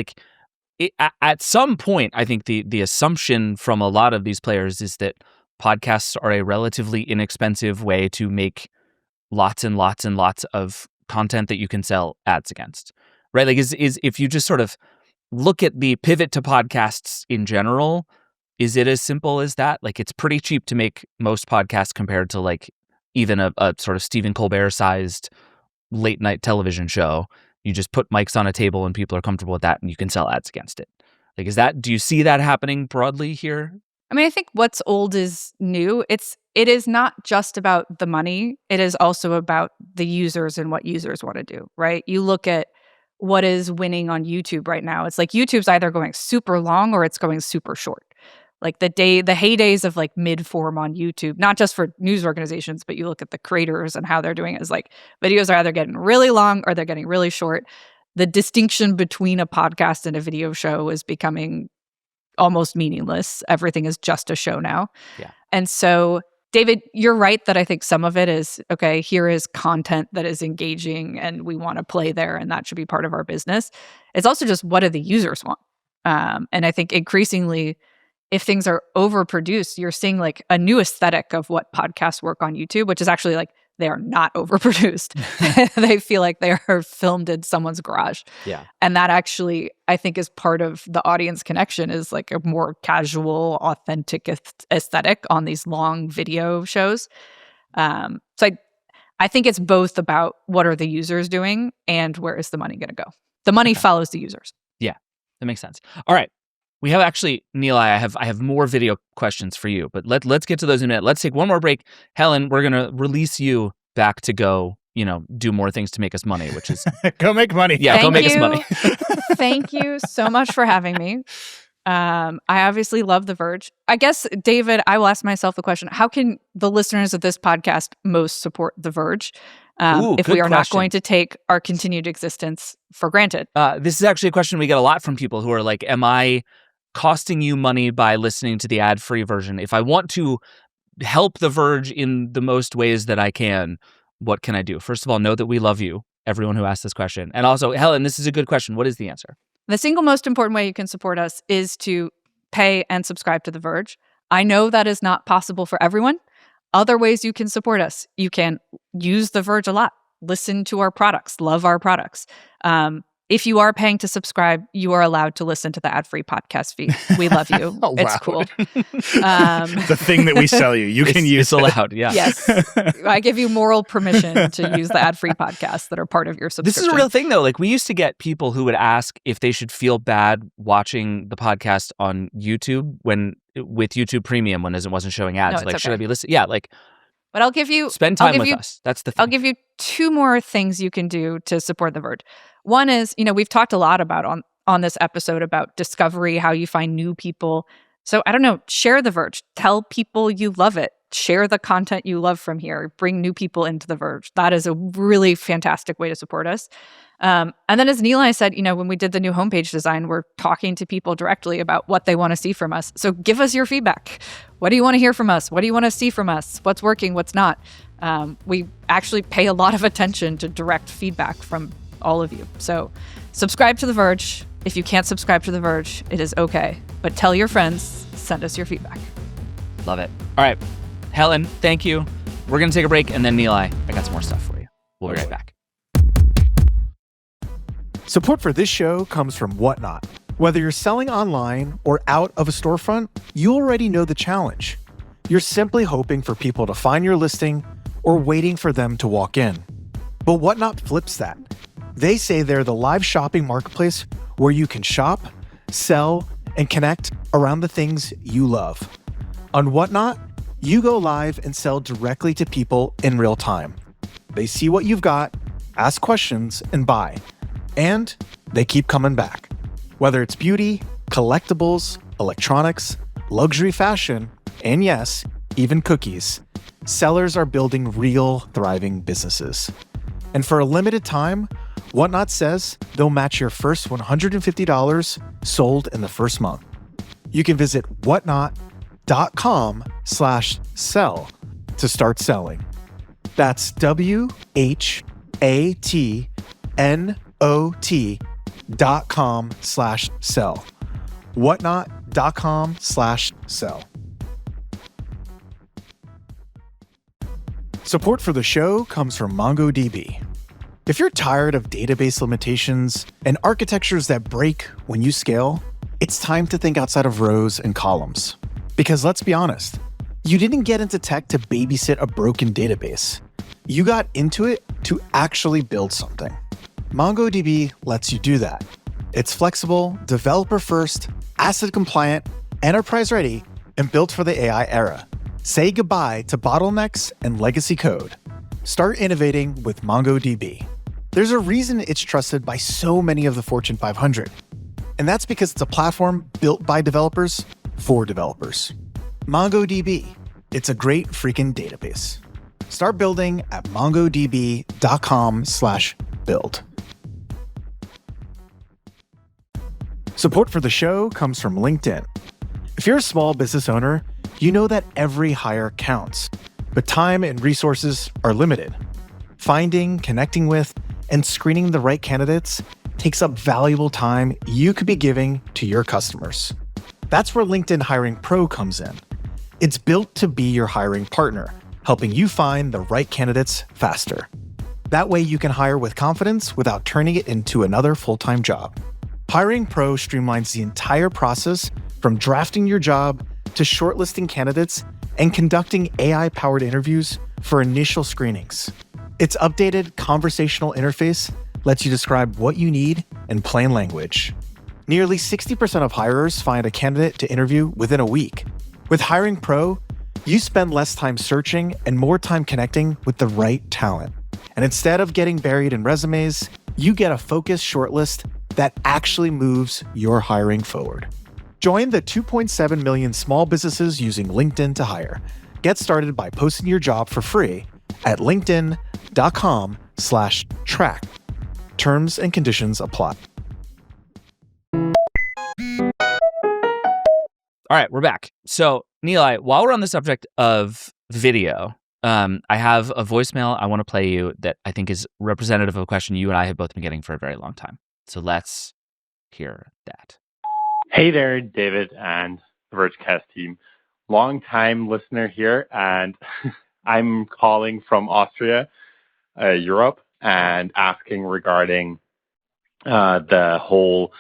At some point, I think the assumption from a lot of these players is that podcasts are a relatively inexpensive way to make lots and lots and lots of content that you can sell ads against, right? Is if you just sort of look at the pivot to podcasts in general, is it as simple as that? It's pretty cheap to make most podcasts compared to even a sort of Stephen Colbert-sized late night television show. You just put mics on a table and people are comfortable with that and you can sell ads against it. Do you see that happening broadly here? I mean, I think what's old is new. It is not just about the money. It is also about the users and what users want to do, right? You look at what is winning on YouTube right now. It's YouTube's either going super long or it's going super short. The heydays of mid-form on YouTube, not just for news organizations, but you look at the creators and how they're doing it, is videos are either getting really long or they're getting really short. The distinction between a podcast and a video show is becoming almost meaningless. Everything is just a show now. Yeah. And so, David, you're right that I think some of it is, okay, here is content that is engaging and we want to play there and that should be part of our business. It's also just what do the users want? And I think increasingly, if things are overproduced, you're seeing a new aesthetic of what podcasts work on YouTube, which is actually they are not overproduced. They feel like they are filmed in someone's garage. Yeah. And that actually, I think, is part of the audience connection is a more casual, authentic aesthetic on these long video shows. So I think it's both about what are the users doing and where is the money going to go. The money follows the users. Yeah, that makes sense. All right. We have actually, Nilay, I have more video questions for you, but let's get to those in a minute. Let's take one more break. Helen, we're going to release you back to go, do more things to make us money, which is... Go make money. Yeah, go make us money. Thank you so much for having me. I obviously love The Verge. I guess, David, I will ask myself the question, how can the listeners of this podcast most support The Verge if we are not going to take our continued existence for granted? This is actually a question we get a lot from people who are like, am I costing you money by listening to the ad-free version? If I want to help The Verge in the most ways that I can, what can I do? First of all, know that we love you, everyone who asked this question. And also, Helen, this is a good question. What is the answer? The single most important way you can support us is to pay and subscribe to The Verge. I know that is not possible for everyone. Other ways you can support us. You can use The Verge a lot. Listen to our products. Love our products. If you are paying to subscribe, you are allowed to listen to the ad-free podcast feed. We love you. Oh, it's wow. cool. The thing that we sell you. You can use it's allowed, yeah. Yes. I give you moral permission to use the ad-free podcasts that are part of your subscription. This is a real thing, though. We used to get people who would ask if they should feel bad watching the podcast on YouTube with YouTube Premium when it wasn't showing ads. No, it's should I okay. be listening? Yeah, But I'll give you... spend time with us. That's the thing. I'll give you two more things you can do to support The Verge. One is, we've talked a lot about on this episode about discovery, how you find new people. So I don't know, share The Verge. Tell people you love it. share the content you love from here, bring new people into The Verge. That is a really fantastic way to support us. And then as Nilay said, when we did the new homepage design, we're talking to people directly about what they want to see from us. So give us your feedback. What do you want to hear from us? What do you want to see from us? What's working? What's not? We actually pay a lot of attention to direct feedback from all of you. So subscribe to The Verge. If you can't subscribe to The Verge, it is okay. But tell your friends, send us your feedback. Love it. All right. Helen, thank you. We're going to take a break, and then Nilay, I got some more stuff for you. We'll be right back. Support for this show comes from Whatnot. Whether you're selling online or out of a storefront, you already know the challenge. You're simply hoping for people to find your listing or waiting for them to walk in. But Whatnot flips that. They say they're the live shopping marketplace where you can shop, sell, and connect around the things you love. On Whatnot, you go live and sell directly to people in real time. They see what you've got, ask questions, and buy. And they keep coming back. Whether it's beauty, collectibles, electronics, luxury fashion, and yes, even cookies, sellers are building real, thriving businesses. And for a limited time, Whatnot says they'll match your first $150 sold in the first month. You can visit whatnot.com/sell to start selling. That's WHATNOT.com/sell. Whatnot.com/sell. Support for the show comes from MongoDB. If you're tired of database limitations and architectures that break when you scale, it's time to think outside of rows and columns. Because let's be honest, you didn't get into tech to babysit a broken database. You got into it to actually build something. MongoDB lets you do that. It's flexible, developer-first, ACID-compliant, enterprise-ready, and built for the AI era. Say goodbye to bottlenecks and legacy code. Start innovating with MongoDB. There's a reason it's trusted by so many of the Fortune 500. And that's because it's a platform built by developers for developers. MongoDB. It's a great freaking database. Start building at mongodb.com/build. Support for the show comes from LinkedIn. If you're a small business owner, you know that every hire counts, but time and resources are limited. Finding, connecting with, and screening the right candidates takes up valuable time you could be giving to your customers. That's where LinkedIn Hiring Pro comes in. It's built to be your hiring partner, helping you find the right candidates faster. That way you can hire with confidence without turning it into another full-time job. Hiring Pro streamlines the entire process from drafting your job to shortlisting candidates and conducting AI-powered interviews for initial screenings. Its updated conversational interface lets you describe what you need in plain language. Nearly 60% of hirers find a candidate to interview within a week. With Hiring Pro, you spend less time searching and more time connecting with the right talent. And instead of getting buried in resumes, you get a focused shortlist that actually moves your hiring forward. Join the 2.7 million small businesses using LinkedIn to hire. Get started by posting your job for free at linkedin.com/track. Terms and conditions apply. All right, we're back. So, Nilay, while we're on the subject of video, I have a voicemail I want to play you that I think is representative of a question you and I have both been getting for a very long time. So let's hear that. Hey there, David and the Vergecast team. Long-time listener here, and I'm calling from Austria, Europe, and asking regarding the whole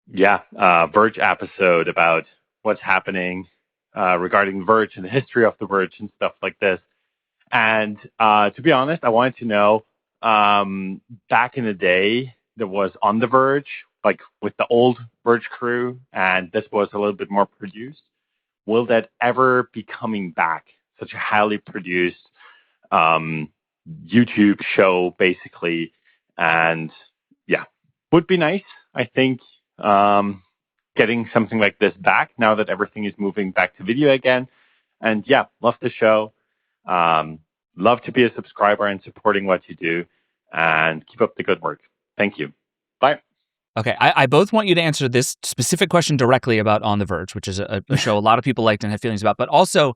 Verge episode about what's happening regarding Verge and the history of the Verge and stuff like this. And to be honest, I wanted to know, back in the day, that was on the Verge, like with the old Verge crew, and this was a little bit more produced. Will that ever be coming back? Such a highly produced YouTube show, basically. And yeah, would be nice, I think, getting something like this back now that everything is moving back to video again. And yeah, love the show. Love to be a subscriber and supporting what you do. And keep up the good work. Thank you. Bye. Okay, I both want you to answer this specific question directly about On the Verge, which is a show a lot of people liked and have feelings about, but also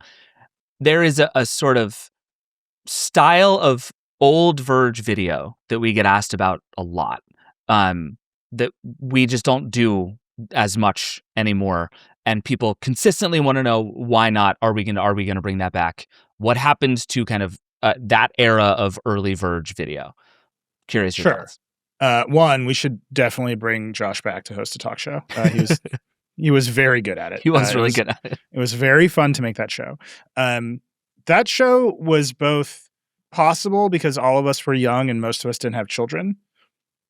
there is a sort of style of old Verge video that we get asked about a lot, that we just don't do as much anymore, and people consistently want to know why not. Are we going to bring that back? What happened to kind of that era of early Verge video? Curious your thoughts. One, we should definitely bring Josh back to host a talk show. He was very good at it. He was really good at it. It was very fun to make that show. That show was both possible because all of us were young and most of us didn't have children.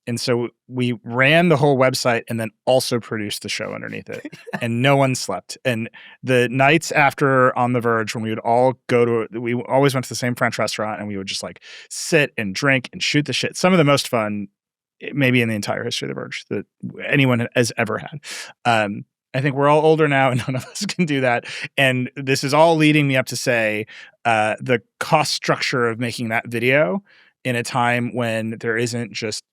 And so we ran the whole website and then also produced the show underneath it. And no one slept. And the nights after On the Verge, when we would all we always went to the same French restaurant and we would just like sit and drink and shoot the shit. Some of the most fun maybe in the entire history of The Verge that anyone has ever had. I think we're all older now and none of us can do that. And this is all leading me up to say the cost structure of making that video in a time when there isn't just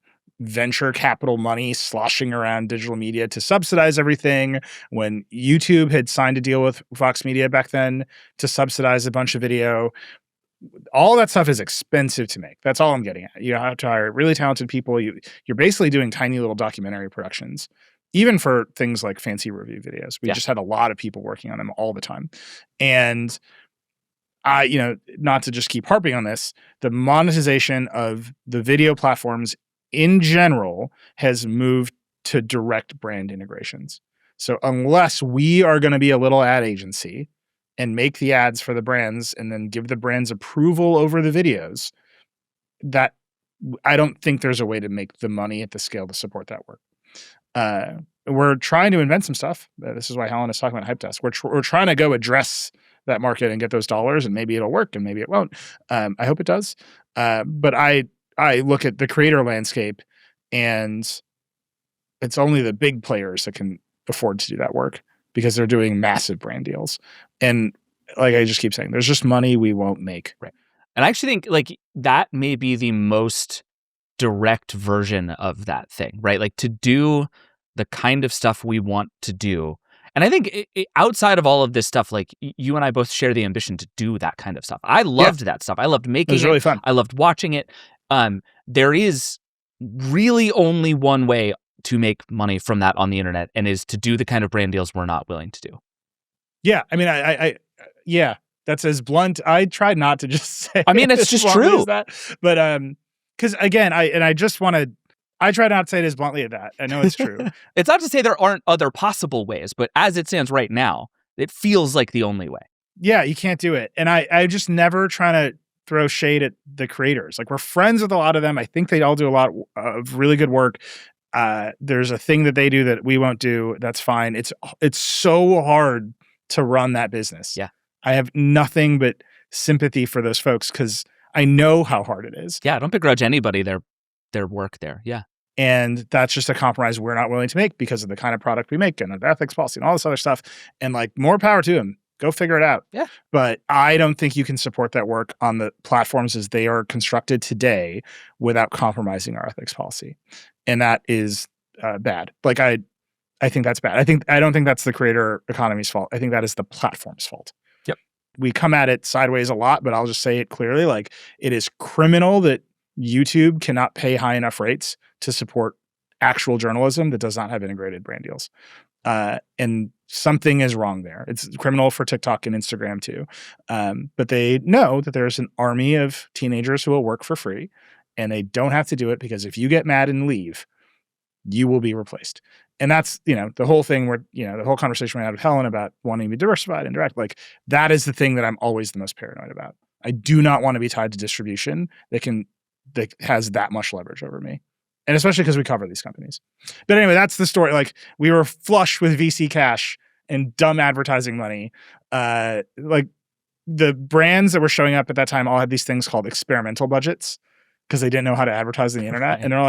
venture capital money sloshing around digital media to subsidize everything, when YouTube had signed a deal with Fox Media back then to subsidize a bunch of video. All that stuff is expensive to make. That's all I'm getting at. You have to hire really talented people. You're basically doing tiny little documentary productions, even for things like fancy review videos. We just had a lot of people working on them all the time. And not to just keep harping on this, the monetization of the video platforms in general has moved to direct brand integrations. So unless we are going to be a little ad agency and make the ads for the brands and then give the brands approval over the videos, that I don't think there's a way to make the money at the scale to support that work. We're trying to invent some stuff. This is why Helen is talking about Hype Desk. We're trying to go address that market and get those dollars, and maybe it'll work and maybe it won't. I hope it does. But I look at the creator landscape, and it's only the big players that can afford to do that work because they're doing massive brand deals. And like I just keep saying, there's just money we won't make. Right. And I actually think like that may be the most direct version of that thing, right? Like to do the kind of stuff we want to do. And I think outside of all of this stuff, like you and I both share the ambition to do that kind of stuff. I loved that stuff. I loved making it. It was really fun. I loved watching it. There is really only one way to make money from that on the internet, and is to do the kind of brand deals we're not willing to do. Yeah. I mean, yeah, that's as blunt. I tried not to just say, I mean, it's just true. That, but, cause again, I try not to say it as bluntly as that. I know it's true. It's not to say there aren't other possible ways, but as it stands right now, it feels like the only way. Yeah, you can't do it. And I just never trying to throw shade at the creators. Like we're friends with a lot of them. I think they all do a lot of really good work. There's a thing that they do that we won't do. That's fine. It's so hard to run that business. Yeah. I have nothing but sympathy for those folks because I know how hard it is. Yeah, don't begrudge anybody their work there. Yeah. And that's just a compromise we're not willing to make because of the kind of product we make and the ethics policy and all this other stuff. And like more power to them. Go figure it out. Yeah. But I don't think you can support that work on the platforms as they are constructed today without compromising our ethics policy. And that is bad. Like I think that's bad. I don't think that's the creator economy's fault. I think that is the platform's fault. Yep. We come at it sideways a lot, but I'll just say it clearly. Like it is criminal that YouTube cannot pay high enough rates to support actual journalism that does not have integrated brand deals. And something is wrong there. It's criminal for TikTok and Instagram too. But they know that there's an army of teenagers who will work for free and they don't have to do it because if you get mad and leave, you will be replaced. And that's, the whole thing where, the whole conversation we had with Helen about wanting to be diversified and direct, like that is the thing that I'm always the most paranoid about. I do not want to be tied to distribution that has that much leverage over me. And especially because we cover these companies. But anyway, that's the story. Like we were flush with VC cash and dumb advertising money. Like the brands that were showing up at that time all had these things called experimental budgets because they didn't know how to advertise on the internet. Right. And they're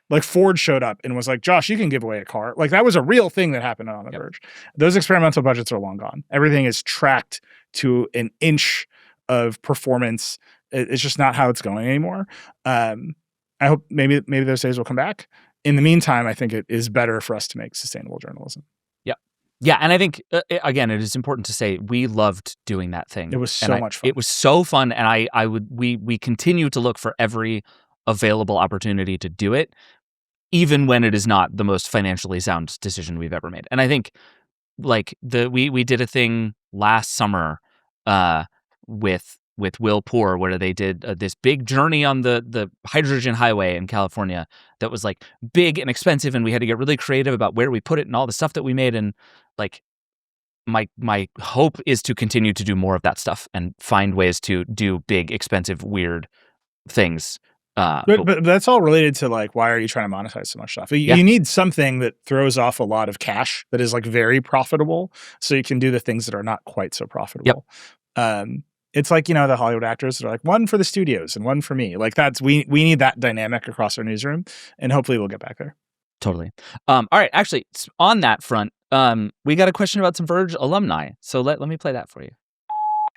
like Ford showed up and was like, Josh, you can give away a car. Like that was a real thing that happened on The Verge. Those experimental budgets are long gone. Everything is tracked to an inch of performance. It's just not how it's going anymore. I hope maybe those days will come back. In the meantime, I think it is better for us to make sustainable journalism. Yeah, and I think again, it is important to say we loved doing that thing. It was so much fun. It was so fun, and we continue to look for every available opportunity to do it, even when it is not the most financially sound decision we've ever made. And I think like we did a thing last summer with Will Poor where they did this big journey on the hydrogen highway in California that was like big and expensive, and we had to get really creative about where we put it and all the stuff that we made. And like my hope is to continue to do more of that stuff and find ways to do big, expensive, weird things. But that's all related to like, why are you trying to monetize so much stuff? You need something that throws off a lot of cash that is like very profitable, so you can do the things that are not quite so profitable. It's like, you know, the Hollywood actors that are like, one for the studios and one for me. Like we need that dynamic across our newsroom, and hopefully we'll get back there. Totally. All right. Actually, on that front, we got a question about some Verge alumni. So let me play that for you.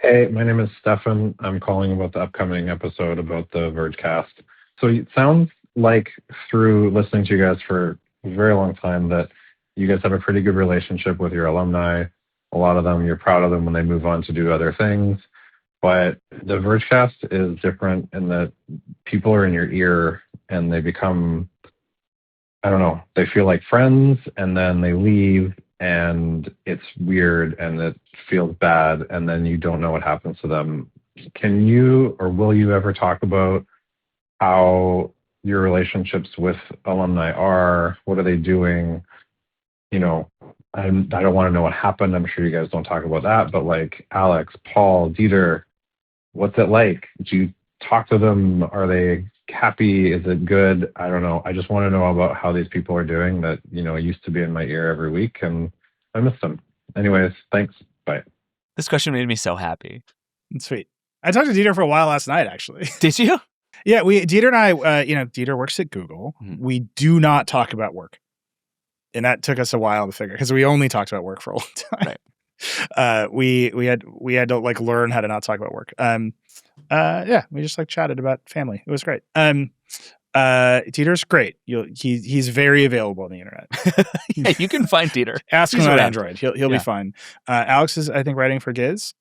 Hey, my name is Stefan. I'm calling about the upcoming episode about the Vergecast. So it sounds like through listening to you guys for a very long time that you guys have a pretty good relationship with your alumni. A lot of them, you're proud of them when they move on to do other things. But the Vergecast is different in that people are in your ear and they become, I don't know, they feel like friends and then they leave and it's weird and it feels bad and then you don't know what happens to them. Can you or will you ever talk about how your relationships with alumni are? What are they doing? You know, I don't want to know what happened. I'm sure you guys don't talk about that, but like Alex, Paul, Dieter, what's it like? Do you talk to them? Are they happy? Is it good? I don't know. I just want to know about how these people are doing that, you know, used to be in my ear every week and I miss them. Anyways, thanks. Bye. This question made me so happy. Sweet. I talked to Dieter for a while last night, actually. Did you? Yeah, Dieter and I, Dieter works at Google. Mm-hmm. We do not talk about work. And that took us a while to figure because we only talked about work for a long time. Right. We had to like learn how to not talk about work. We just like chatted about family. It was great. Dieter's great. He's very available on the internet. Yeah, you can find Dieter. Ask him about Android. He'll be fine. Alex is, I think, writing for Giz.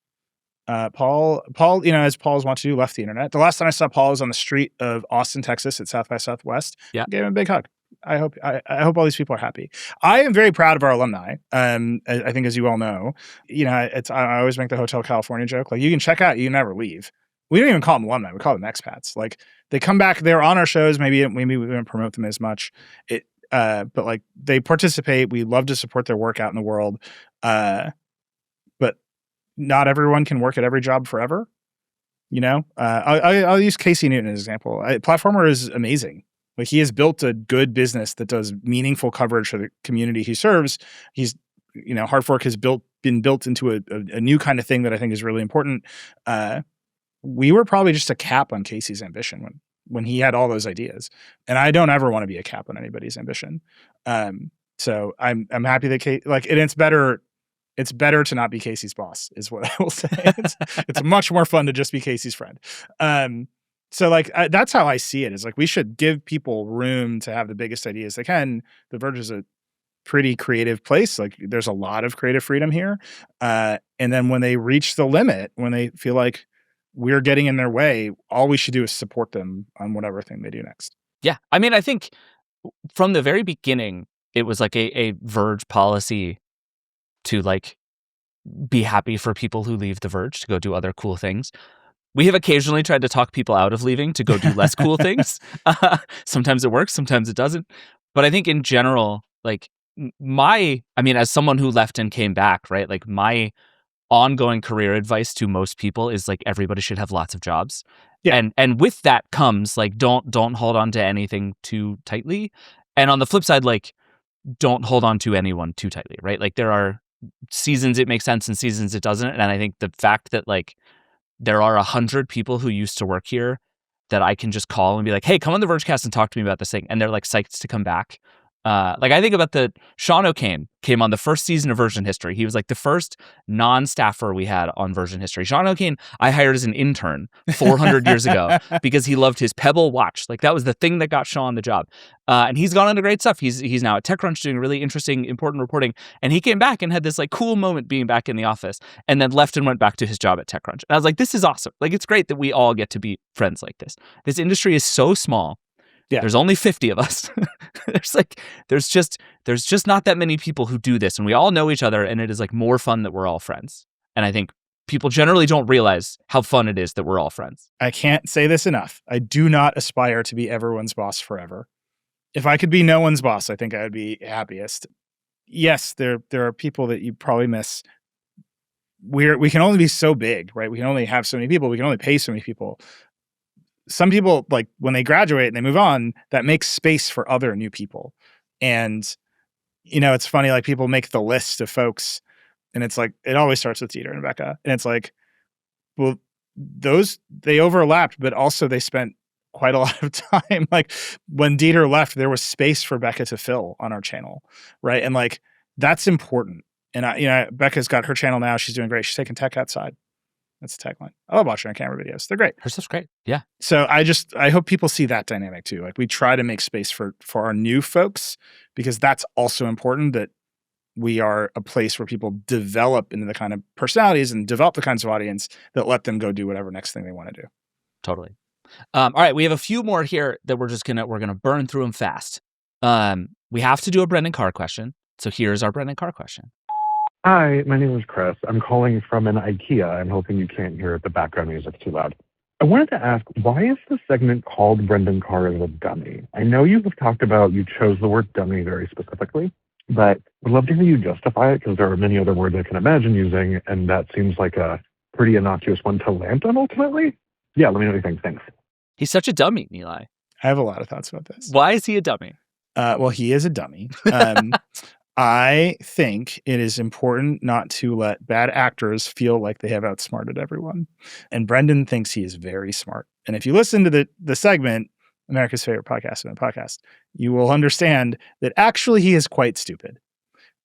Paul, as Paul's want to do, left the internet. The last time I saw Paul was on the street of Austin, Texas at South by Southwest. Yeah. Gave him a big hug. I hope all these people are happy. I am very proud of our alumni. I think, as you all know, I always make the Hotel California joke. Like, you can check out, you never leave. We don't even call them alumni. We call them expats. Like, they come back, they're on our shows. Maybe we don't promote them as much. But like, they participate. We love to support their work out in the world. But not everyone can work at every job forever. I'll use Casey Newton as an example. Platformer is amazing. Like, he has built a good business that does meaningful coverage for the community he serves. He's, Hard Fork has been built into a new kind of thing that I think is really important. We were probably just a cap on Casey's ambition when he had all those ideas. And I don't ever want to be a cap on anybody's ambition. So I'm happy that it's better to not be Casey's boss, is what I will say. It's much more fun to just be Casey's friend. So like, that's how I see it, is like, we should give people room to have the biggest ideas they can. The Verge is a pretty creative place. Like, there's a lot of creative freedom here. And then when they reach the limit, when they feel like we're getting in their way, all we should do is support them on whatever thing they do next. Yeah. I mean, I think from the very beginning, it was like a Verge policy to like be happy for people who leave the Verge to go do other cool things. We have occasionally tried to talk people out of leaving to go do less cool things. Sometimes it works, sometimes it doesn't. But I think in general, like as someone who left and came back, right? Like, my ongoing career advice to most people is like, everybody should have lots of jobs. Yeah. And with that comes like, don't hold on to anything too tightly. And on the flip side, like, don't hold on to anyone too tightly, right? Like, there are seasons it makes sense and seasons it doesn't. And I think the fact that like, there are 100 people who used to work here that I can just call and be like, hey, come on the Vergecast and talk to me about this thing. And they're like psyched to come back. Like I think about Sean O'Kane came on the first season of Version History. He was like the first non-staffer we had on Version History. Sean O'Kane, I hired as an intern 400 years ago because he loved his Pebble watch. Like that was the thing that got Sean the job. And he's gone on to great stuff. He's now at TechCrunch doing really interesting, important reporting. And he came back and had this like cool moment being back in the office and then left and went back to his job at TechCrunch. And I was like, this is awesome. Like it's great that we all get to be friends like this. This industry is so small. Yeah. There's only 50 of us. there's just not that many people who do this, and we all know each other, and it is like more fun that we're all friends. And I think people generally don't realize how fun it is that we're all friends. I can't say this enough. I do not aspire to be everyone's boss forever. If I could be no one's boss, I think I would be happiest. Yes, there are people that you probably miss. We can only be so big, right? We can only have so many people. We can only pay so many people. Some people, like when they graduate and they move on, that makes space for other new people. And, you know, it's funny, like people make the list of folks and it's like, it always starts with Dieter and Becca. And it's like, well, they overlapped, but also they spent quite a lot of time. Like when Dieter left, there was space for Becca to fill on our channel. Right. And like, that's important. And Becca's got her channel now. She's doing great. She's taking tech outside. That's the tagline. I love watching her camera videos. They're great. Her stuff's great. Yeah. So I hope people see that dynamic too. Like we try to make space for our new folks because that's also important, that we are a place where people develop into the kind of personalities and develop the kinds of audience that let them go do whatever next thing they want to do. Totally. All right. We have a few more here that we're going to burn through them fast. We have to do a Brendan Carr question. So here's our Brendan Carr question. Hi, my name is Chris. I'm calling from an IKEA. I'm hoping you can't hear the background music too loud. I wanted to ask, why is the segment called Brendan Carr is a dummy? I know you have talked about you chose the word dummy very specifically, but would love to hear you justify it because there are many other words I can imagine using, and that seems like a pretty innocuous one to land on ultimately. Yeah, let me know what you think. Thanks. He's such a dummy, Nilay. I have a lot of thoughts about this. Why is he a dummy? Well, he is a dummy. I think it is important not to let bad actors feel like they have outsmarted everyone. And Brendan thinks he is very smart. And if you listen to the segment, America's Favorite Podcast and a Podcast, you will understand that actually he is quite stupid.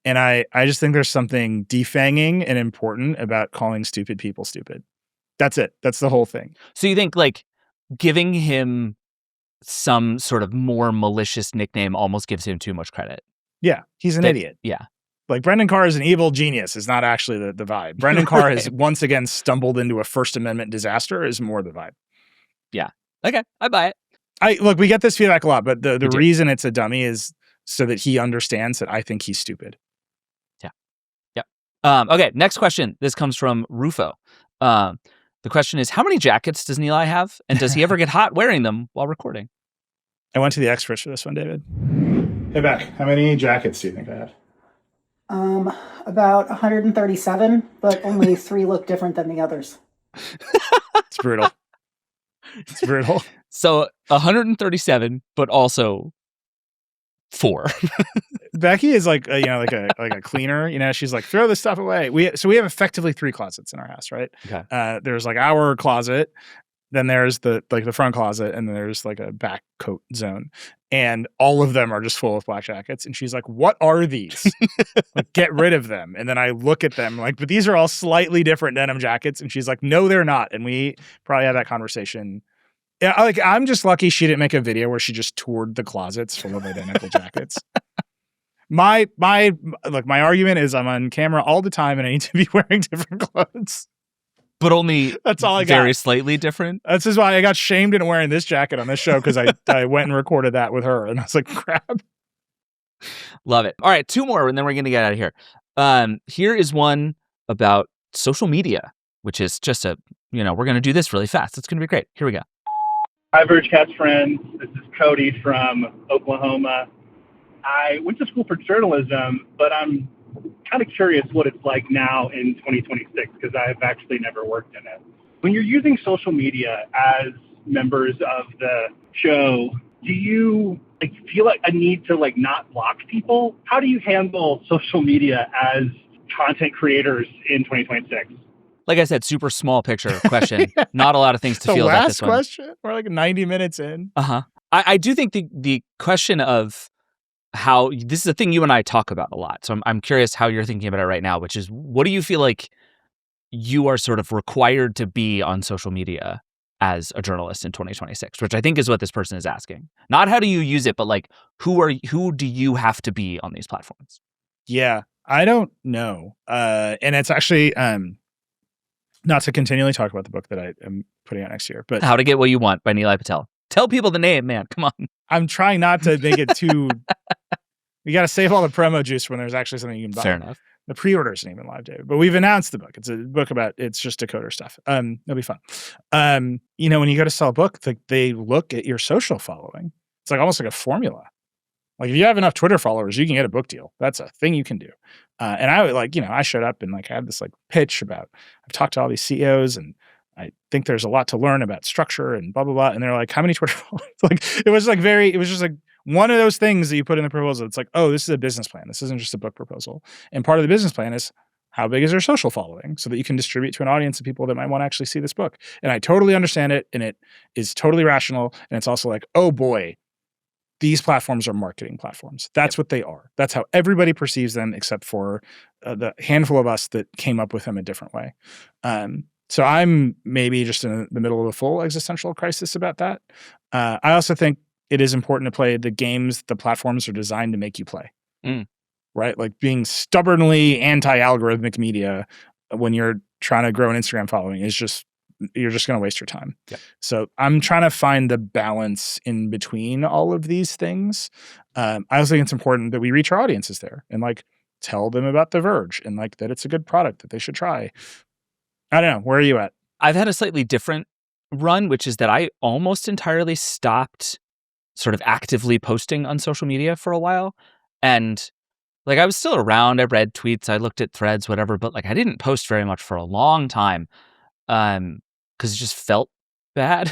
And I just think there's something defanging and important about calling stupid people stupid. That's it. That's the whole thing. So you think like giving him some sort of more malicious nickname almost gives him too much credit? Yeah, he's an idiot. Yeah. Like Brendan Carr is an evil genius is not actually the vibe. Brendan Carr Right. has once again stumbled into a First Amendment disaster is more the vibe. Yeah. Okay. I buy it. Look, we get this feedback a lot, but the reason it's a dummy is so that he understands that I think he's stupid. Yeah. Yep. Okay. Next question. This comes from Rufo. The question is, how many jackets does Nilay have? And does he ever get hot wearing them while recording? I went to the experts for this one, David. Hey, Beck, how many jackets do you think I have? About 137, but only 3 look different than the others. It's brutal. It's brutal. So 137, but also 4. Becky is like a cleaner. She's like, throw this stuff away. We have effectively 3 closets in our house, right? Okay. There's like our closet, then there's the front closet, and then there's like a back coat zone. And all of them are just full of black jackets. And she's like, what are these? Like, get rid of them. And then I look at them like, but these are all slightly different denim jackets. And she's like, no, they're not. And we probably had that conversation. Yeah, like I'm just lucky she didn't make a video where she just toured the closets full of identical jackets. My argument is I'm on camera all the time and I need to be wearing different clothes. But only that's all I got. Very slightly different. This is why I got shamed into wearing this jacket on this show because I went and recorded that with her and I was like, crap. Love it. All right, 2 more and then we're going to get out of here. Here is one about social media, which is just we're going to do this really fast. It's going to be great. Here we go. Hi, Vergecast friends. This is Cody from Oklahoma. I went to school for journalism, but I'm kind of curious what it's like now in 2026 because I've actually never worked in it. When you're using social media as members of the show, do you feel like a need to not block people? How do you handle social media as content creators in 2026? Like I said, super small picture question. Not a lot of things to feel about this one. The last question? We're like 90 minutes in. Uh-huh. I do think the question of how this is a thing you and I talk about a lot. So I'm curious how you're thinking about it right now, which is, what do you feel like you are sort of required to be on social media as a journalist in 2026, which I think is what this person is asking. Not how do you use it, but like who do you have to be on these platforms? Yeah, I don't know. And it's actually not to continually talk about the book that I am putting out next year, but How to Get What You Want by Nilay Patel. Tell people the name, man. Come on. I'm trying not to make it too. You got to save all the promo juice when there's actually something you can buy. Fair enough. The pre-order isn't even live, David, but we've announced the book. It's a book about, it's just decoder stuff. It'll be fun. You know, when you go to sell a book, they look at your social following. It's like almost like a formula. Like if you have enough Twitter followers, you can get a book deal. That's a thing you can do. And I would like, you know, I showed up and like I had this like pitch about, I've talked to all these CEOs and I think there's a lot to learn about structure and blah, blah, blah. And they're like, how many Twitter followers? Like, it was just like one of those things that you put in the proposal. It's like, oh, this is a business plan. This isn't just a book proposal. And part of the business plan is how big is your social following so that you can distribute to an audience of people that might want to actually see this book. And I totally understand it. And it is totally rational. And it's also like, oh boy, these platforms are marketing platforms. That's what they are. That's how everybody perceives them, except for the handful of us that came up with them a different way. So I'm maybe just in the middle of a full existential crisis about that. I also think it is important to play the games the platforms are designed to make you play. Right? Like being stubbornly anti-algorithmic media when you're trying to grow an Instagram following is just, you're just going to waste your time. Yep. So I'm trying to find the balance in between all of these things. I also think it's important that we reach our audiences there and like tell them about The Verge and like that it's a good product that they should try. I don't know. Where are you at? I've had a slightly different run, which is that I almost entirely stopped sort of actively posting on social media for a while. And like I was still around, I read tweets, I looked at threads, whatever, but like I didn't post very much for a long time. Because it just felt bad.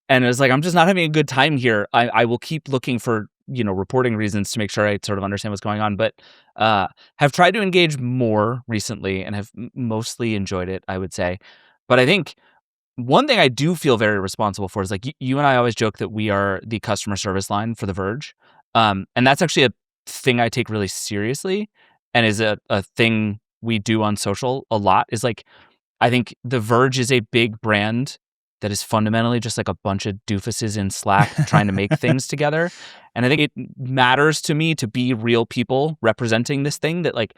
And it was like, I'm just not having a good time here. I will keep looking for, you know, reporting reasons to make sure I sort of understand what's going on, but have tried to engage more recently and have mostly enjoyed it, I would say. But I think one thing I do feel very responsible for is like you and I always joke that we are the customer service line for The Verge. And that's actually a thing I take really seriously and is a thing we do on social a lot is like, I think The Verge is a big brand that is fundamentally just like a bunch of doofuses in Slack trying to make things together. And I think it matters to me to be real people representing this thing that like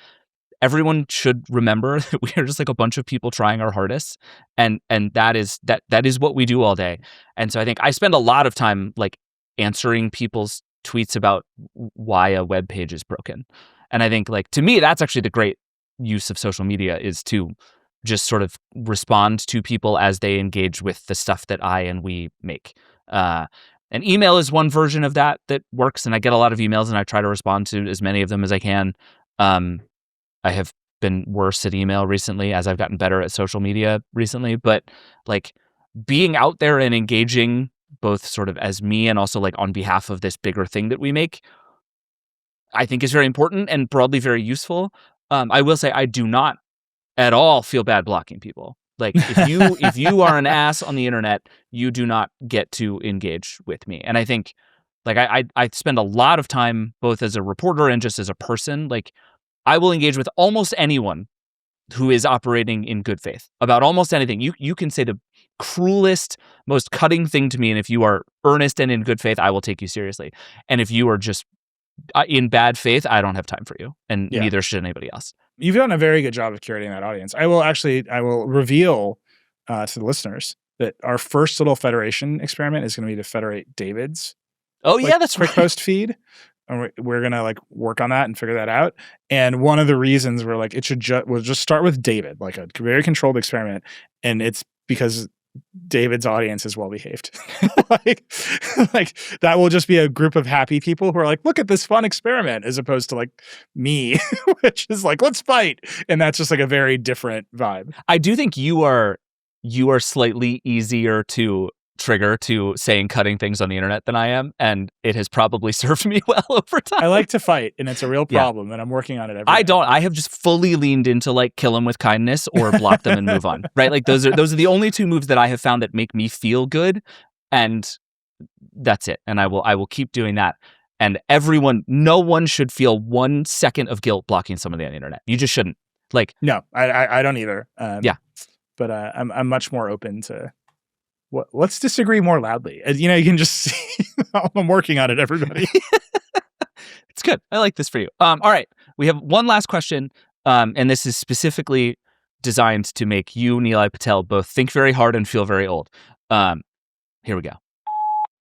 everyone should remember that we are just like a bunch of people trying our hardest. And that is what we do all day. And so I think I spend a lot of time like answering people's tweets about why a web page is broken. And I think like to me, that's actually the great use of social media is to just sort of respond to people as they engage with the stuff that I and we make. And email is one version of that works. And I get a lot of emails and I try to respond to as many of them as I can. I have been worse at email recently as I've gotten better at social media recently. But like being out there and engaging both sort of as me and also like on behalf of this bigger thing that we make, I think is very important and broadly very useful. I will say I do not at all feel bad blocking people. Like if you are an ass on the internet, you do not get to engage with me. And I think like I spend a lot of time both as a reporter and just as a person. Like I will engage with almost anyone who is operating in good faith about almost anything. You can say the cruelest, most cutting thing to me, and if you are earnest and in good faith, I will take you seriously. And if you are just in bad faith, I don't have time for you, and neither should anybody else. You've done a very good job of curating that audience. I will reveal to the listeners that our first little federation experiment is going to be to federate David's. That's quick right. post feed. And we're going to like work on that and figure that out. And one of the reasons we're like, we'll just start with David, like a very controlled experiment. And it's because David's audience is well behaved. like that will just be a group of happy people who are like, look at this fun experiment, as opposed to like me, which is like, let's fight. And that's just like a very different vibe. I do think you are slightly easier to trigger to saying cutting things on the internet than I am, and it has probably served me well over time. I like to fight, and it's a real problem, and I'm working on it every day. I don't. I have just fully leaned into like kill them with kindness or block them and move on. Right? Like those are the only two moves that I have found that make me feel good, and that's it. And I will keep doing that. And no one should feel 1 second of guilt blocking somebody on the internet. You just shouldn't. Like, no, I don't either. Yeah. But I'm much more open to let's disagree more loudly. You can just see I'm working on it, everybody. It's good. I like this for you. All right. We have one last question. And this is specifically designed to make you, Nilay Patel, both think very hard and feel very old. Here we go.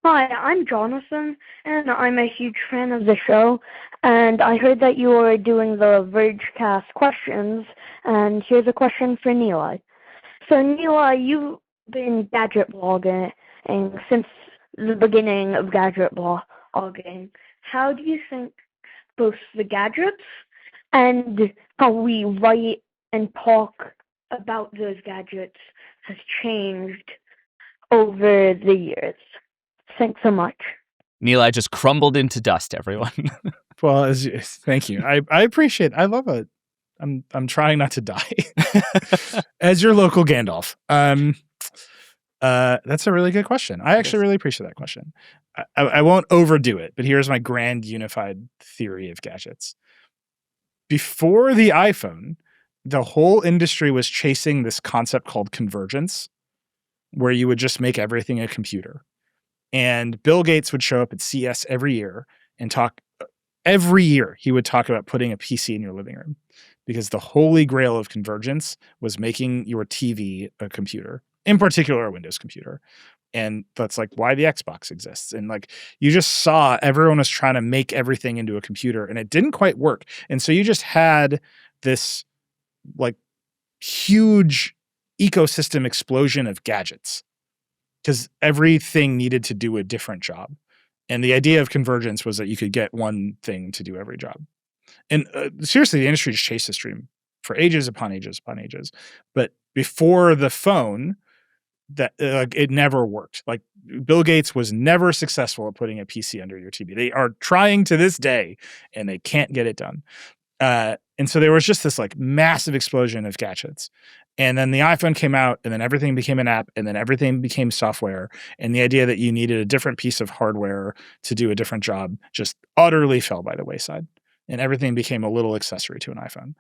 Hi, I'm Jonathan, and I'm a huge fan of the show. And I heard that you were doing the Vergecast questions, and here's a question for Nilay. So, Nilay, you've been gadget blogging since the beginning of gadget blogging. How do you think both the gadgets and how we write and talk about those gadgets has changed over the years? Thanks so much. Nilay just crumbled into dust, everyone. Well, thank you. I appreciate it. I love it. I'm trying not to die. As your local Gandalf. That's a really good question. I actually really appreciate that question. I won't overdo it, but here's my grand unified theory of gadgets. Before the iPhone, the whole industry was chasing this concept called convergence, where you would just make everything a computer. And Bill Gates would show up at CES every year and talk. Every year, he would talk about putting a PC in your living room, because the holy grail of convergence was making your TV a computer, in particular a Windows computer. And that's like why the Xbox exists. And like you just saw everyone was trying to make everything into a computer, and it didn't quite work. And so you just had this like huge ecosystem explosion of gadgets, because everything needed to do a different job. And the idea of convergence was that you could get one thing to do every job. And seriously, the industry just chased this dream for ages upon ages upon ages. But before the phone, that it never worked. Like Bill Gates was never successful at putting a PC under your TV. They are trying to this day, and they can't get it done. And so there was just this like massive explosion of gadgets. And then the iPhone came out, and then everything became an app, and then everything became software. And the idea that you needed a different piece of hardware to do a different job just utterly fell by the wayside. And everything became a little accessory to an iPhone.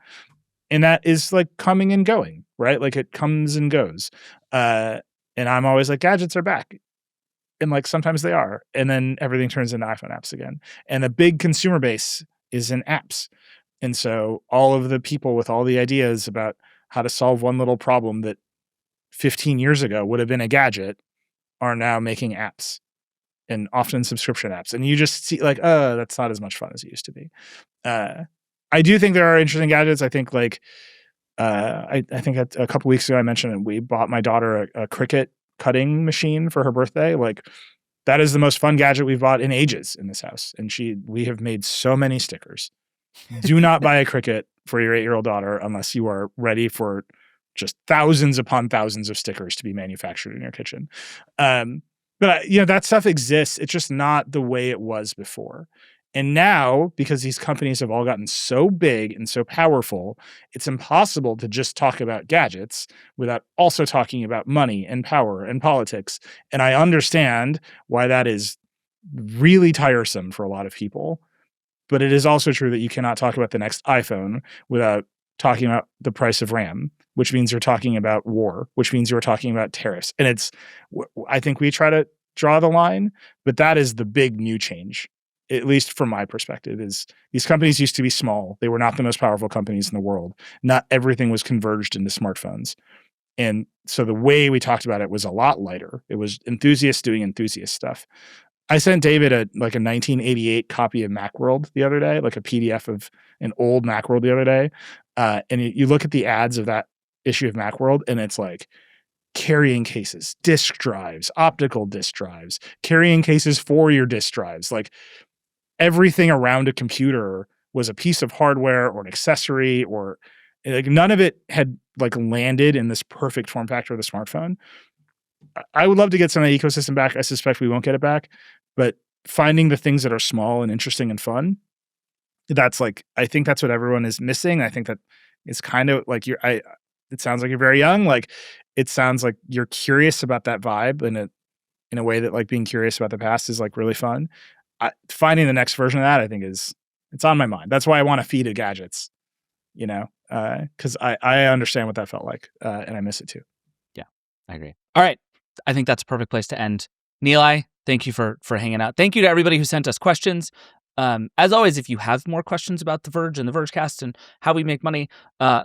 And that is like coming and going, right? Like it comes and goes. And I'm always like, gadgets are back. And like sometimes they are. And then everything turns into iPhone apps again. And the big consumer base is in apps. And so all of the people with all the ideas about how to solve one little problem that 15 years ago would have been a gadget are now making apps, and often subscription apps. And you just see like, that's not as much fun as it used to be. I do think there are interesting gadgets. I think like, I think a couple weeks ago I mentioned that we bought my daughter a Cricut cutting machine for her birthday. Like that is the most fun gadget we've bought in ages in this house. And we have made so many stickers. Do not buy a Cricut for your 8-year-old daughter unless you are ready for just thousands upon thousands of stickers to be manufactured in your kitchen. But that stuff exists. It's just not the way it was before. And now, because these companies have all gotten so big and so powerful, it's impossible to just talk about gadgets without also talking about money and power and politics. And I understand why that is really tiresome for a lot of people. But it is also true that you cannot talk about the next iPhone without talking about the price of RAM, which means you're talking about war, which means you're talking about tariffs. And I think we try to draw the line, but that is the big new change, at least from my perspective, is these companies used to be small. They were not the most powerful companies in the world. Not everything was converged into smartphones. And so the way we talked about it was a lot lighter. It was enthusiasts doing enthusiast stuff. I sent David a 1988 copy of Macworld the other day, like a PDF of an old Macworld the other day. And you look at the ads of that issue of Macworld, and it's like carrying cases, disk drives, optical disk drives, carrying cases for your disk drives. Like everything around a computer was a piece of hardware or an accessory, or like none of it had like landed in this perfect form factor of the smartphone. I would love to get some of the ecosystem back. I suspect we won't get it back, but finding the things that are small and interesting and fun, I think that's what everyone is missing. I think that it's kind of like it sounds like you're very young. Like it sounds like you're curious about that vibe in a way that like being curious about the past is like really fun. finding the next version of that, I think it's on my mind. That's why I want to feed it gadgets, because I understand what that felt like, and I miss it too. Yeah, I agree. All right. I think that's a perfect place to end. Nilay, thank you for hanging out. Thank you to everybody who sent us questions. As always, if you have more questions about The Verge and the Vergecast and how we make money,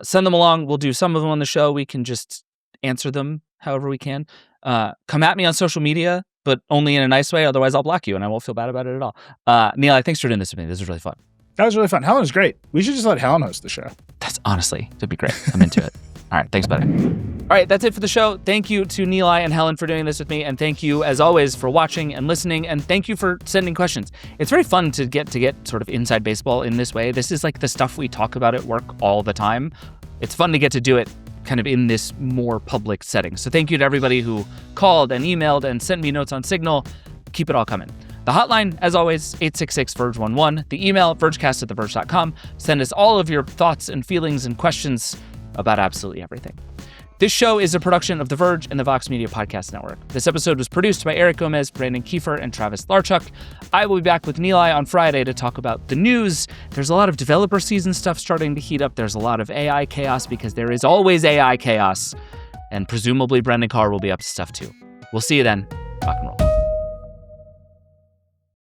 send them along. We'll do some of them on the show. We can just answer them however we can. Come at me on social media, but only in a nice way. Otherwise, I'll block you, and I won't feel bad about it at all. Nilay, thanks for doing this with me. This was really fun. That was really fun. Helen was great. We should just let Helen host the show. That's honestly, that'd be great. I'm into it. All right, thanks, buddy. All right, that's it for the show. Thank you to Nilay and Helen for doing this with me, and thank you, as always, for watching and listening, and thank you for sending questions. It's very fun to get sort of inside baseball in this way. This is like the stuff we talk about at work all the time. It's fun to get to do it kind of in this more public setting. So thank you to everybody who called and emailed and sent me notes on Signal. Keep it all coming. The hotline, as always, 866-VERGE11. The email, vergecast@theverge.com. Send us all of your thoughts and feelings and questions about absolutely everything. This show is a production of The Verge and the Vox Media Podcast Network. This episode was produced by Eric Gomez, Brandon Kiefer, and Travis Larchuk. I will be back with Nilay on Friday to talk about the news. There's a lot of developer season stuff starting to heat up. There's a lot of AI chaos because there is always AI chaos. And presumably Brendan Carr will be up to stuff too. We'll see you then. Rock and roll.